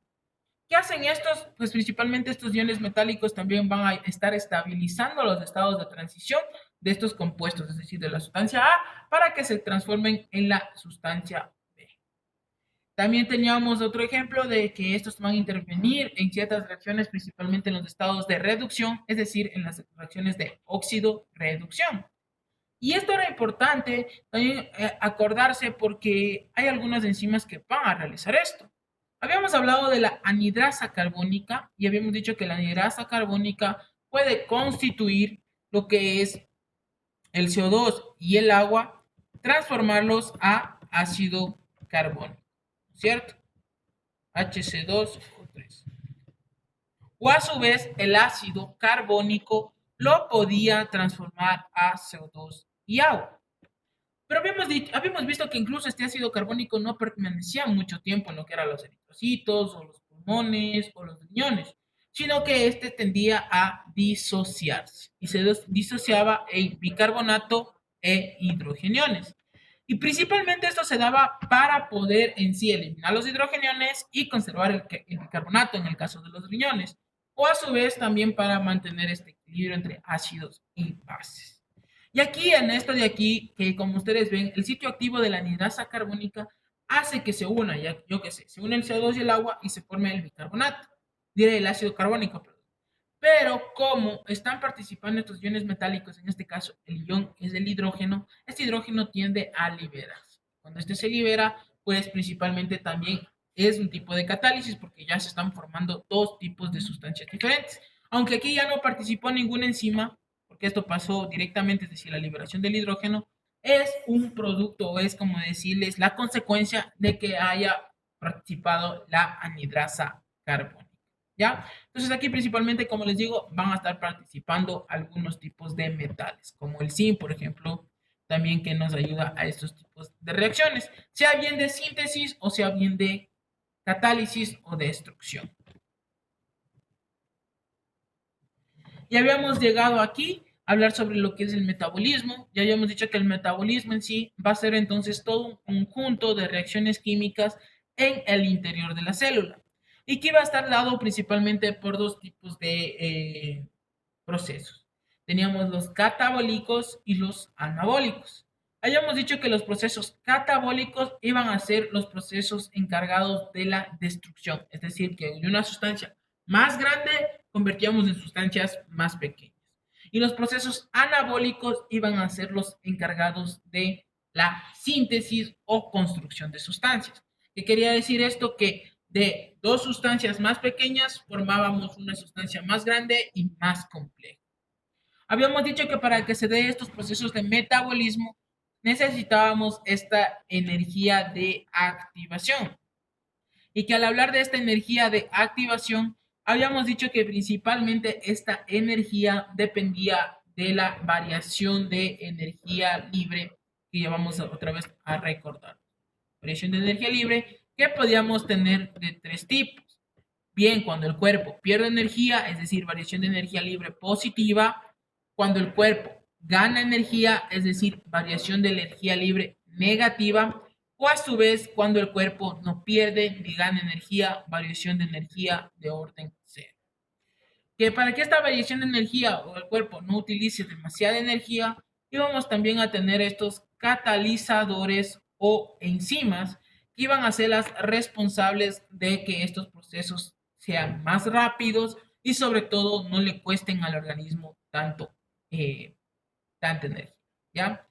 ¿Qué hacen estos? Pues principalmente estos iones metálicos también van a estar estabilizando los estados de transición de estos compuestos, es decir, de la sustancia A, para que se transformen en la sustancia B. También teníamos otro ejemplo de que estos van a intervenir en ciertas reacciones, principalmente en los estados de reducción, es decir, en las reacciones de óxido-reducción. Y esto era importante también acordarse porque hay algunas enzimas que van a realizar esto. Habíamos hablado de la anhidrasa carbónica y habíamos dicho que la anhidrasa carbónica puede constituir lo que es el CO2 y el agua, transformarlos a ácido carbónico, ¿cierto? HC2O3. O a su vez, el ácido carbónico lo podía transformar a CO2 y agua. Pero habíamos visto que incluso este ácido carbónico no permanecía mucho tiempo en lo que eran los eritrocitos o los pulmones o los riñones, sino que este tendía a disociarse y se disociaba en bicarbonato e hidrogeniones. Y principalmente esto se daba para poder en sí eliminar los hidrogeniones y conservar el bicarbonato en el caso de los riñones, o a su vez también para mantener este equilibrio entre ácidos y bases. Y aquí, en esto de aquí, que como ustedes ven, el sitio activo de la anhidrasa carbónica hace que se una, ya, yo qué sé, se une el CO2 y el agua y se forme el bicarbonato, diré el ácido carbónico, perdón. Pero como están participando estos iones metálicos, en este caso el ion es el hidrógeno, este hidrógeno tiende a liberarse. Cuando este se libera, pues principalmente también es un tipo de catálisis porque ya se están formando dos tipos de sustancias diferentes. Aunque aquí ya no participó ninguna enzima, porque esto pasó directamente, es decir, la liberación del hidrógeno, es un producto o es como decirles la consecuencia de que haya participado la anhidrasa carbónica. ¿Ya? Entonces aquí principalmente, como les digo, van a estar participando algunos tipos de metales, como el zinc, por ejemplo, también que nos ayuda a estos tipos de reacciones, sea bien de síntesis o sea bien de catálisis o destrucción. Y habíamos llegado aquí hablar sobre lo que es el metabolismo. Ya habíamos dicho que el metabolismo en sí va a ser entonces todo un conjunto de reacciones químicas en el interior de la célula y que va a estar dado principalmente por dos tipos de procesos. Teníamos los catabólicos y los anabólicos. Habíamos dicho que los procesos catabólicos iban a ser los procesos encargados de la destrucción, es decir, que de una sustancia más grande convertíamos en sustancias más pequeñas. Y los procesos anabólicos iban a ser los encargados de la síntesis o construcción de sustancias. ¿Qué quería decir esto? Que de dos sustancias más pequeñas formábamos una sustancia más grande y más compleja. Habíamos dicho que para que se dé estos procesos de metabolismo necesitábamos esta energía de activación y que al hablar de esta energía de activación habíamos dicho que principalmente esta energía dependía de la variación de energía libre que llevamos otra vez a recordar. Variación de energía libre que podíamos tener de tres tipos. Bien, cuando el cuerpo pierde energía, es decir, variación de energía libre positiva. Cuando el cuerpo gana energía, es decir, variación de energía libre negativa. O a su vez, cuando el cuerpo no pierde ni gana energía, variación de energía de orden cero. Que para que esta variación de energía o el cuerpo no utilice demasiada energía, íbamos también a tener estos catalizadores o enzimas que iban a ser las responsables de que estos procesos sean más rápidos y sobre todo no le cuesten al organismo eh, tanta energía. ¿Ya?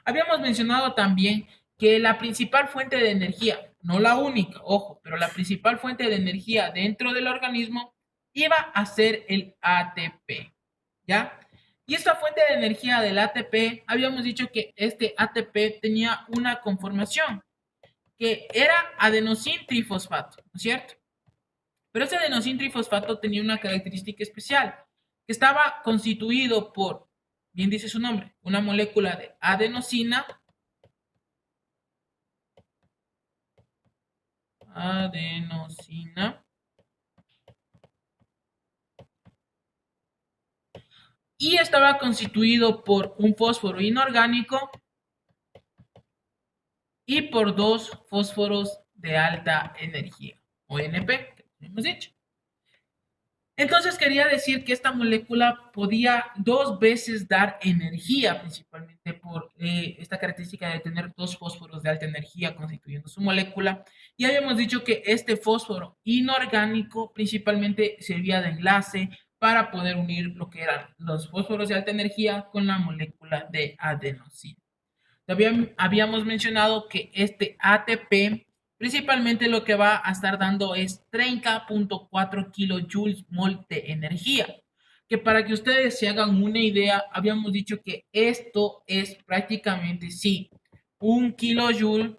Habíamos mencionado también que la principal fuente de energía, no la única, ojo, pero la principal fuente de energía dentro del organismo iba a ser el ATP, ¿ya? Y esta fuente de energía del ATP, habíamos dicho que este ATP tenía una conformación que era adenosín trifosfato, ¿no es cierto? Pero ese adenosín trifosfato tenía una característica especial, que estaba constituido por, bien dice su nombre, una molécula de adenosina, adenosina, y estaba constituido por un fósforo inorgánico y por dos fósforos de alta energía, o NP, que hemos dicho. Entonces quería decir que esta molécula podía dos veces dar energía, principalmente por esta característica de tener dos fósforos de alta energía constituyendo su molécula. Y habíamos dicho que este fósforo inorgánico principalmente servía de enlace para poder unir lo que eran los fósforos de alta energía con la molécula de adenosina. También habíamos mencionado que este ATP principalmente lo que va a estar dando es 30.4 kilojoules mol de energía. Que para que ustedes se hagan una idea, habíamos dicho que esto es prácticamente, sí, un kilojoule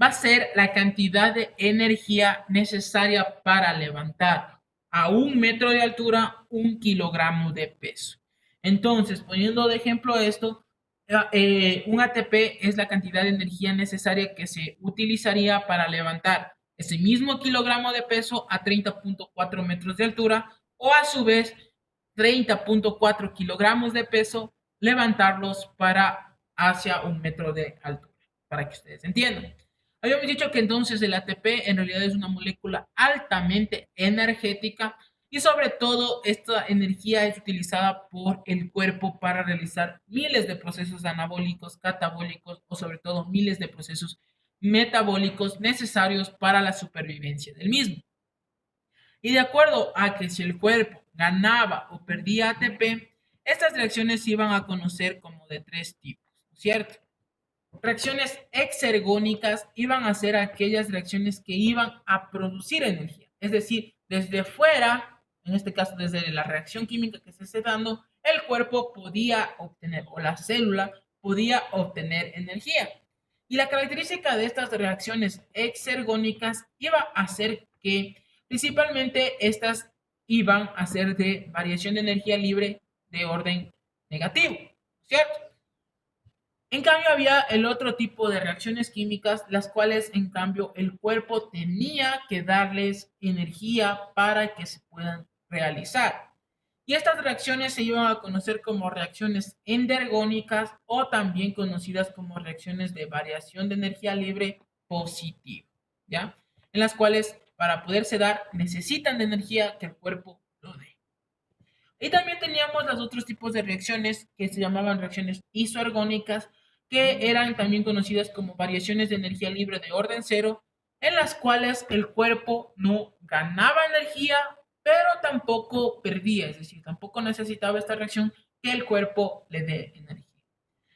va a ser la cantidad de energía necesaria para levantar a 1 metro de altura 1 kilogramo de peso. Entonces, poniendo de ejemplo esto, un ATP es la cantidad de energía necesaria que se utilizaría para levantar ese mismo kilogramo de peso a 30.4 metros de altura o a su vez 30.4 kilogramos de peso levantarlos para hacia 1 metro de altura, para que ustedes entiendan. Habíamos dicho que entonces el ATP en realidad es una molécula altamente energética y sobre todo esta energía es utilizada por el cuerpo para realizar miles de procesos anabólicos, catabólicos o sobre todo miles de procesos metabólicos necesarios para la supervivencia del mismo. Y de acuerdo a que si el cuerpo ganaba o perdía ATP, estas reacciones se iban a conocer como de tres tipos, ¿cierto? Reacciones exergónicas iban a ser aquellas reacciones que iban a producir energía, es decir, desde fuera, en este caso desde la reacción química que se esté dando, el cuerpo podía obtener o la célula podía obtener energía. Y la característica de estas reacciones exergónicas iba a ser que principalmente estas iban a ser de variación de energía libre de orden negativo, ¿cierto? En cambio, había el otro tipo de reacciones químicas, las cuales en cambio el cuerpo tenía que darles energía para que se puedan realizar. Y estas reacciones se iban a conocer como reacciones endergónicas o también conocidas como reacciones de variación de energía libre positiva, ¿ya? En las cuales para poderse dar necesitan de energía que el cuerpo lo dé. Y también teníamos los otros tipos de reacciones que se llamaban reacciones isoergónicas, que eran también conocidas como variaciones de energía libre de orden cero, en las cuales el cuerpo no ganaba energía, pero tampoco perdía, es decir, tampoco necesitaba esta reacción que el cuerpo le dé energía.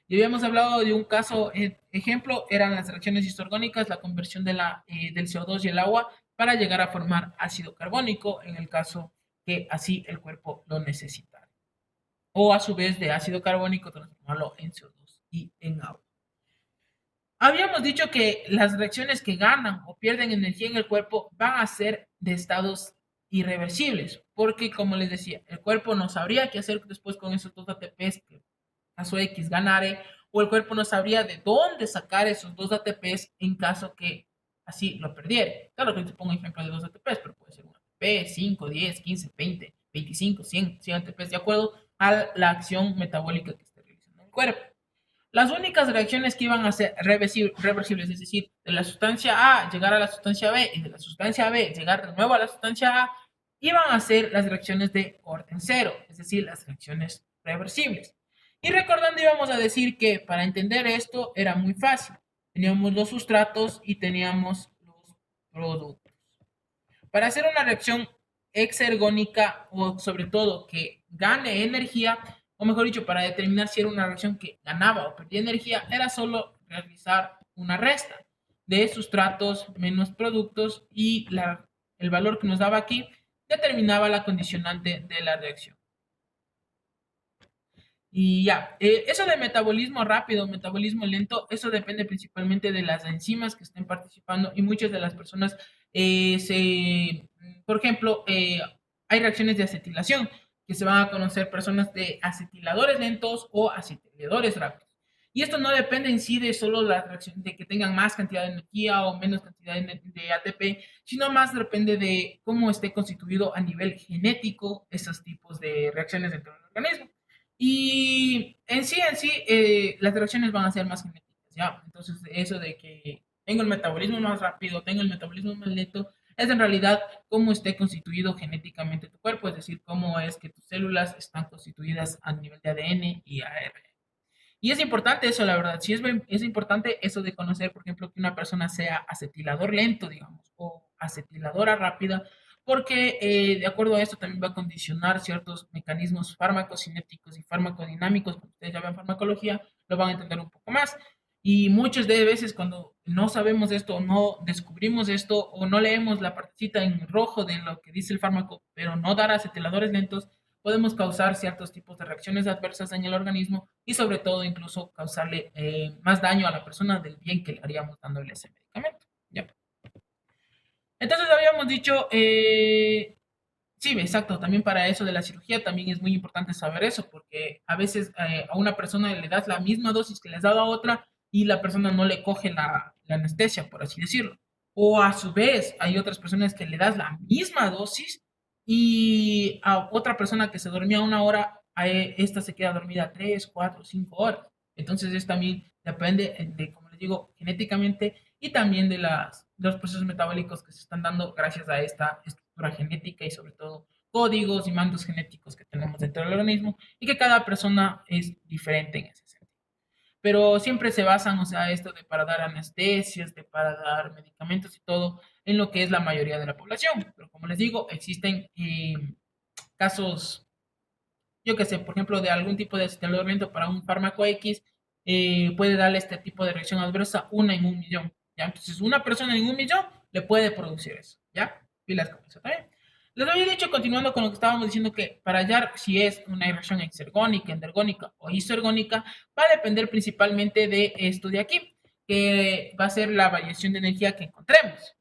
Y habíamos hablado de un caso, ejemplo, eran las reacciones isoorgánicas, la conversión del CO2 y el agua para llegar a formar ácido carbónico, en el caso que así el cuerpo lo necesitara. O a su vez de ácido carbónico transformarlo en CO2 y en agua. Habíamos dicho que las reacciones que ganan o pierden energía en el cuerpo van a ser de estados irreversibles, porque como les decía, el cuerpo no sabría qué hacer después con esos dos ATPs que caso X ganare, o el cuerpo no sabría de dónde sacar esos dos ATPs en caso que así lo perdiera. Claro que te pongo ejemplo de dos ATPs, pero puede ser un ATP, 5, 10, 15, 20, 25, 100 ATPs, de acuerdo a la acción metabólica que esté realizando el cuerpo. Las únicas reacciones que iban a ser reversibles, es decir, de la sustancia A llegar a la sustancia B y de la sustancia B llegar de nuevo a la sustancia A, iban a ser las reacciones de orden cero, es decir, las reacciones reversibles. Y recordando, íbamos a decir que para entender esto era muy fácil. Teníamos los sustratos y teníamos los productos. Para hacer una reacción exergónica o sobre todo que gane energía, o mejor dicho, para determinar si era una reacción que ganaba o perdía energía, era solo realizar una resta de sustratos menos productos y el valor que nos daba aquí determinaba la condicionante de la reacción. Y ya, eso de metabolismo rápido, metabolismo lento, eso depende principalmente de las enzimas que estén participando y muchas de las personas por ejemplo, hay reacciones de acetilación que se van a conocer personas de acetiladores lentos o acetiladores rápidos. Y esto no depende en sí de solo la reacción, de que tengan más cantidad de energía o menos cantidad de ATP, sino más depende de cómo esté constituido a nivel genético esos tipos de reacciones dentro del organismo. Y en sí, las reacciones van a ser más genéticas, ¿ya? Entonces, eso de que tengo el metabolismo más rápido, tengo el metabolismo más lento, es en realidad cómo esté constituido genéticamente tu cuerpo, es decir, cómo es que tus células están constituidas a nivel de ADN y ARN. Y es importante eso, la verdad. Sí es importante eso de conocer, por ejemplo, que una persona sea acetilador lento, digamos, o acetiladora rápida, porque de acuerdo a esto también va a condicionar ciertos mecanismos farmacocinéticos y farmacodinámicos. Cuando ustedes ya vean farmacología, lo van a entender un poco más. Y muchas de veces cuando no sabemos esto, o no descubrimos esto, o no leemos la partecita en rojo de lo que dice el fármaco, pero no dar acetiladores lentos, podemos causar ciertos tipos de reacciones adversas en el organismo y sobre todo incluso causarle más daño a la persona del bien que le haríamos dándole ese medicamento. ¿Ya? Entonces habíamos dicho, sí, exacto, también para eso de la cirugía también es muy importante saber eso, porque a veces a una persona le das la misma dosis que le has dado a otra y la persona no le coge la anestesia, por así decirlo. O a su vez, hay otras personas que le das la misma dosis y a otra persona que se dormía 1 hora, esta se queda dormida 3, 4, 5 horas. Entonces, es también depende de, como les digo, genéticamente y también de los procesos metabólicos que se están dando gracias a esta estructura genética y sobre todo códigos y mandos genéticos que tenemos dentro del organismo y que cada persona es diferente en ese sentido. Pero siempre se basan, o sea, esto de para dar anestesias, de para dar medicamentos y todo, en lo que es la mayoría de la población. Pero como les digo, existen casos, yo que sé, por ejemplo, de algún tipo de estelamiento para un fármaco X, puede darle este tipo de reacción adversa una en 1 millón, ¿ya? Entonces, una persona en 1 millón le puede producir eso, ¿ya? Pilas con eso también. Les había dicho, continuando con lo que estábamos diciendo, que para hallar si es una reacción exergónica, endergónica o isoergónica, va a depender principalmente de esto de aquí, que va a ser la variación de energía que encontremos.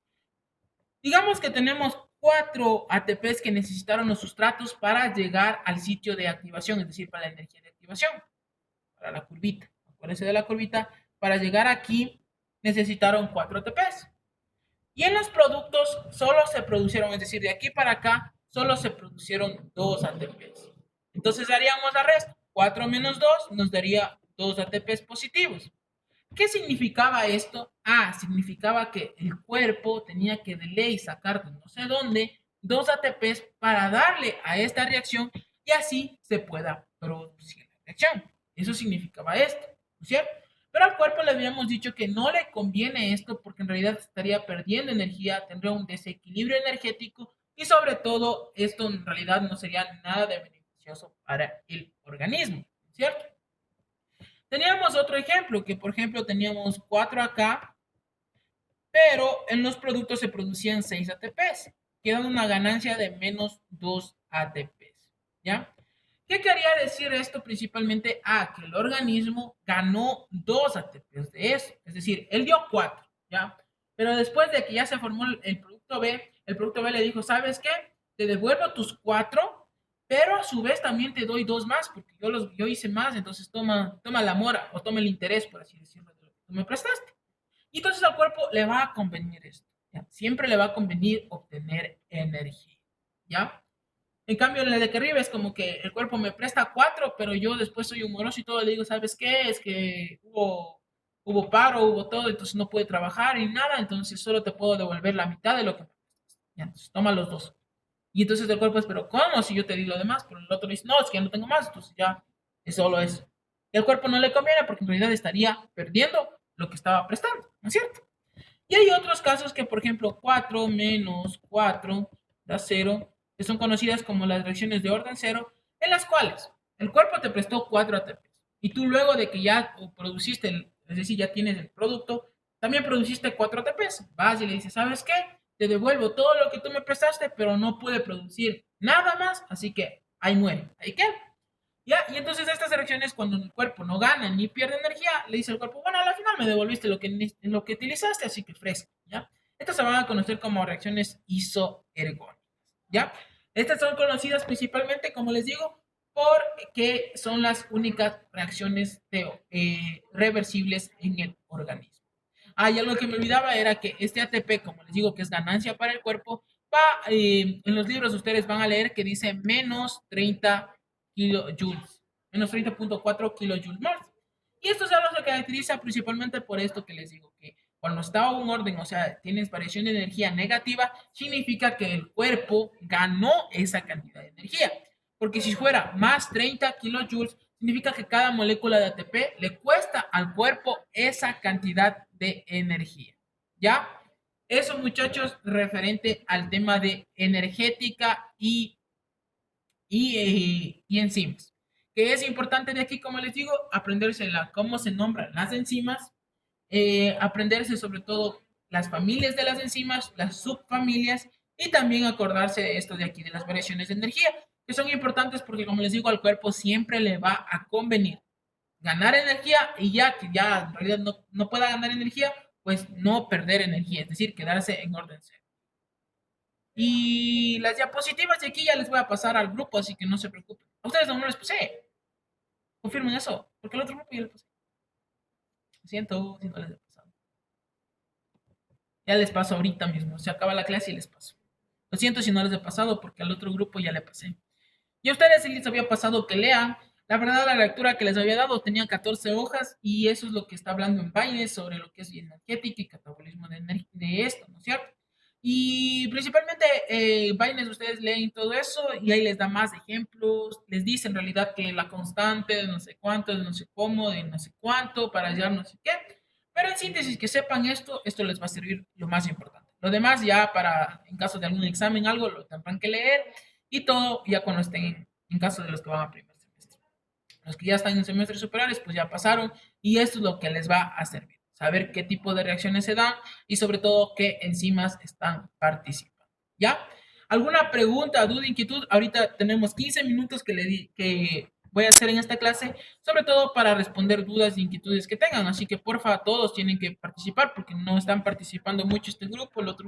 Digamos que tenemos 4 ATPs que necesitaron los sustratos para llegar al sitio de activación, es decir, para la energía de activación, para la curvita. acuérdense de la curvita, para llegar aquí necesitaron 4 ATPs. Y en los productos solo se produjeron, es decir, de aquí para acá, solo se produjeron 2 ATPs. Entonces haríamos la resta. 4 menos 2 nos daría 2 ATPs positivos. ¿Qué significaba esto? Significaba que el cuerpo tenía que de ley sacar de no sé dónde 2 ATPs para darle a esta reacción y así se pueda producir la reacción. Eso significaba esto, ¿no es cierto? Pero al cuerpo le habíamos dicho que no le conviene esto porque en realidad estaría perdiendo energía, tendría un desequilibrio energético y sobre todo esto en realidad no sería nada de beneficioso para el organismo, ¿cierto? Teníamos otro ejemplo, que por ejemplo teníamos 4 acá, pero en los productos se producían 6 ATPs, quedando una ganancia de menos 2 ATPs, ¿ya? ¿Qué quería decir esto principalmente? Que el organismo ganó 2 ATPs de eso, es decir, él dio 4, ¿ya? Pero después de que ya se formó el producto B le dijo, ¿sabes qué? Te devuelvo tus 4, pero a su vez también te doy 2 más, porque yo hice más, entonces toma la mora o toma el interés, por así decirlo, de lo que tú me prestaste. Y entonces al cuerpo le va a convenir esto, ¿ya? Siempre le va a convenir obtener energía, ¿ya? En cambio, en la de que arriba es como que el cuerpo me presta 4, pero yo después soy humoroso y todo, le digo, ¿sabes qué? Es que hubo paro, hubo todo, entonces no pude trabajar y nada, entonces solo te puedo devolver la mitad de lo que me prestas. Ya, entonces toma los 2. Y entonces el cuerpo es, pero ¿cómo? Si yo te di lo demás, pero el otro dice, no, es que ya no tengo más, entonces ya es solo eso. Y al cuerpo no le conviene porque en realidad estaría perdiendo lo que estaba prestando, ¿no es cierto? Y hay otros casos que, por ejemplo, 4 menos 4 da 0, que son conocidas como las reacciones de orden cero, en las cuales el cuerpo te prestó 4 ATPs y tú luego de que ya produciste, es decir, ya tienes el producto, también produciste 4 ATPs. Vas y le dices, ¿sabes qué? Te devuelvo todo lo que tú me prestaste, pero no pude producir nada más, así que ahí muere. ¿Ahí qué? ¿Ya? Y entonces estas reacciones, cuando el cuerpo no gana ni pierde energía, le dice al cuerpo, bueno, al final me devolviste lo que utilizaste, así que fresco, ¿ya? Estas se van a conocer como reacciones isoergónicas, ¿ya? Estas son conocidas principalmente, como les digo, porque son las únicas reacciones reversibles en el organismo. Y algo que me olvidaba era que este ATP, como les digo, que es ganancia para el cuerpo, en los libros ustedes van a leer que dice menos 30 kilojoules, menos 30.4 kilojoules más. Y esto se lo caracteriza principalmente por esto que les digo, que cuando está un orden, o sea, tienes variación de energía negativa, significa que el cuerpo ganó esa cantidad de energía. Porque si fuera más 30 kilojoules, significa que cada molécula de ATP le cuesta al cuerpo esa cantidad de energía. ¿Ya? Eso, muchachos, referente al tema de energética y enzimas. Que es importante de aquí, como les digo, aprenderse cómo se nombran las enzimas, aprenderse sobre todo las familias de las enzimas, las subfamilias y también acordarse de esto de aquí, de las variaciones de energía, que son importantes porque, como les digo, al cuerpo siempre le va a convenir ganar energía y ya que ya en realidad no pueda ganar energía, pues no perder energía, es decir, quedarse en orden cero. Y las diapositivas de aquí ya les voy a pasar al grupo, así que no se preocupen. A ustedes no les pasé. Confirmen eso, porque al otro grupo ya les pasé. Lo siento si no les he pasado. Ya les paso ahorita mismo. Se acaba la clase y les paso. Lo siento si no les he pasado, porque al otro grupo ya le pasé. Y a ustedes sí les había pasado que lean. La verdad, la lectura que les había dado tenía 14 hojas y eso es lo que está hablando en Baines sobre lo que es energética y catabolismo de esto, ¿no es cierto? Y principalmente Baines, ustedes leen todo eso y ahí les da más ejemplos, les dice en realidad que la constante de no sé cuánto, de no sé cómo, de no sé cuánto, para hallar no sé qué. Pero en síntesis, que sepan esto les va a servir lo más importante. Lo demás ya para, en caso de algún examen, algo, lo tendrán que leer y todo ya cuando estén en caso de los que van a primer semestre. Los que ya están en semestres superiores, pues ya pasaron y esto es lo que les va a servir. Saber qué tipo de reacciones se dan y sobre todo qué enzimas están participando. ¿Ya? ¿Alguna pregunta, duda, inquietud? Ahorita tenemos 15 minutos que voy a hacer en esta clase, sobre todo para responder dudas e inquietudes que tengan. Así que porfa, todos tienen que participar porque no están participando mucho este grupo, el otro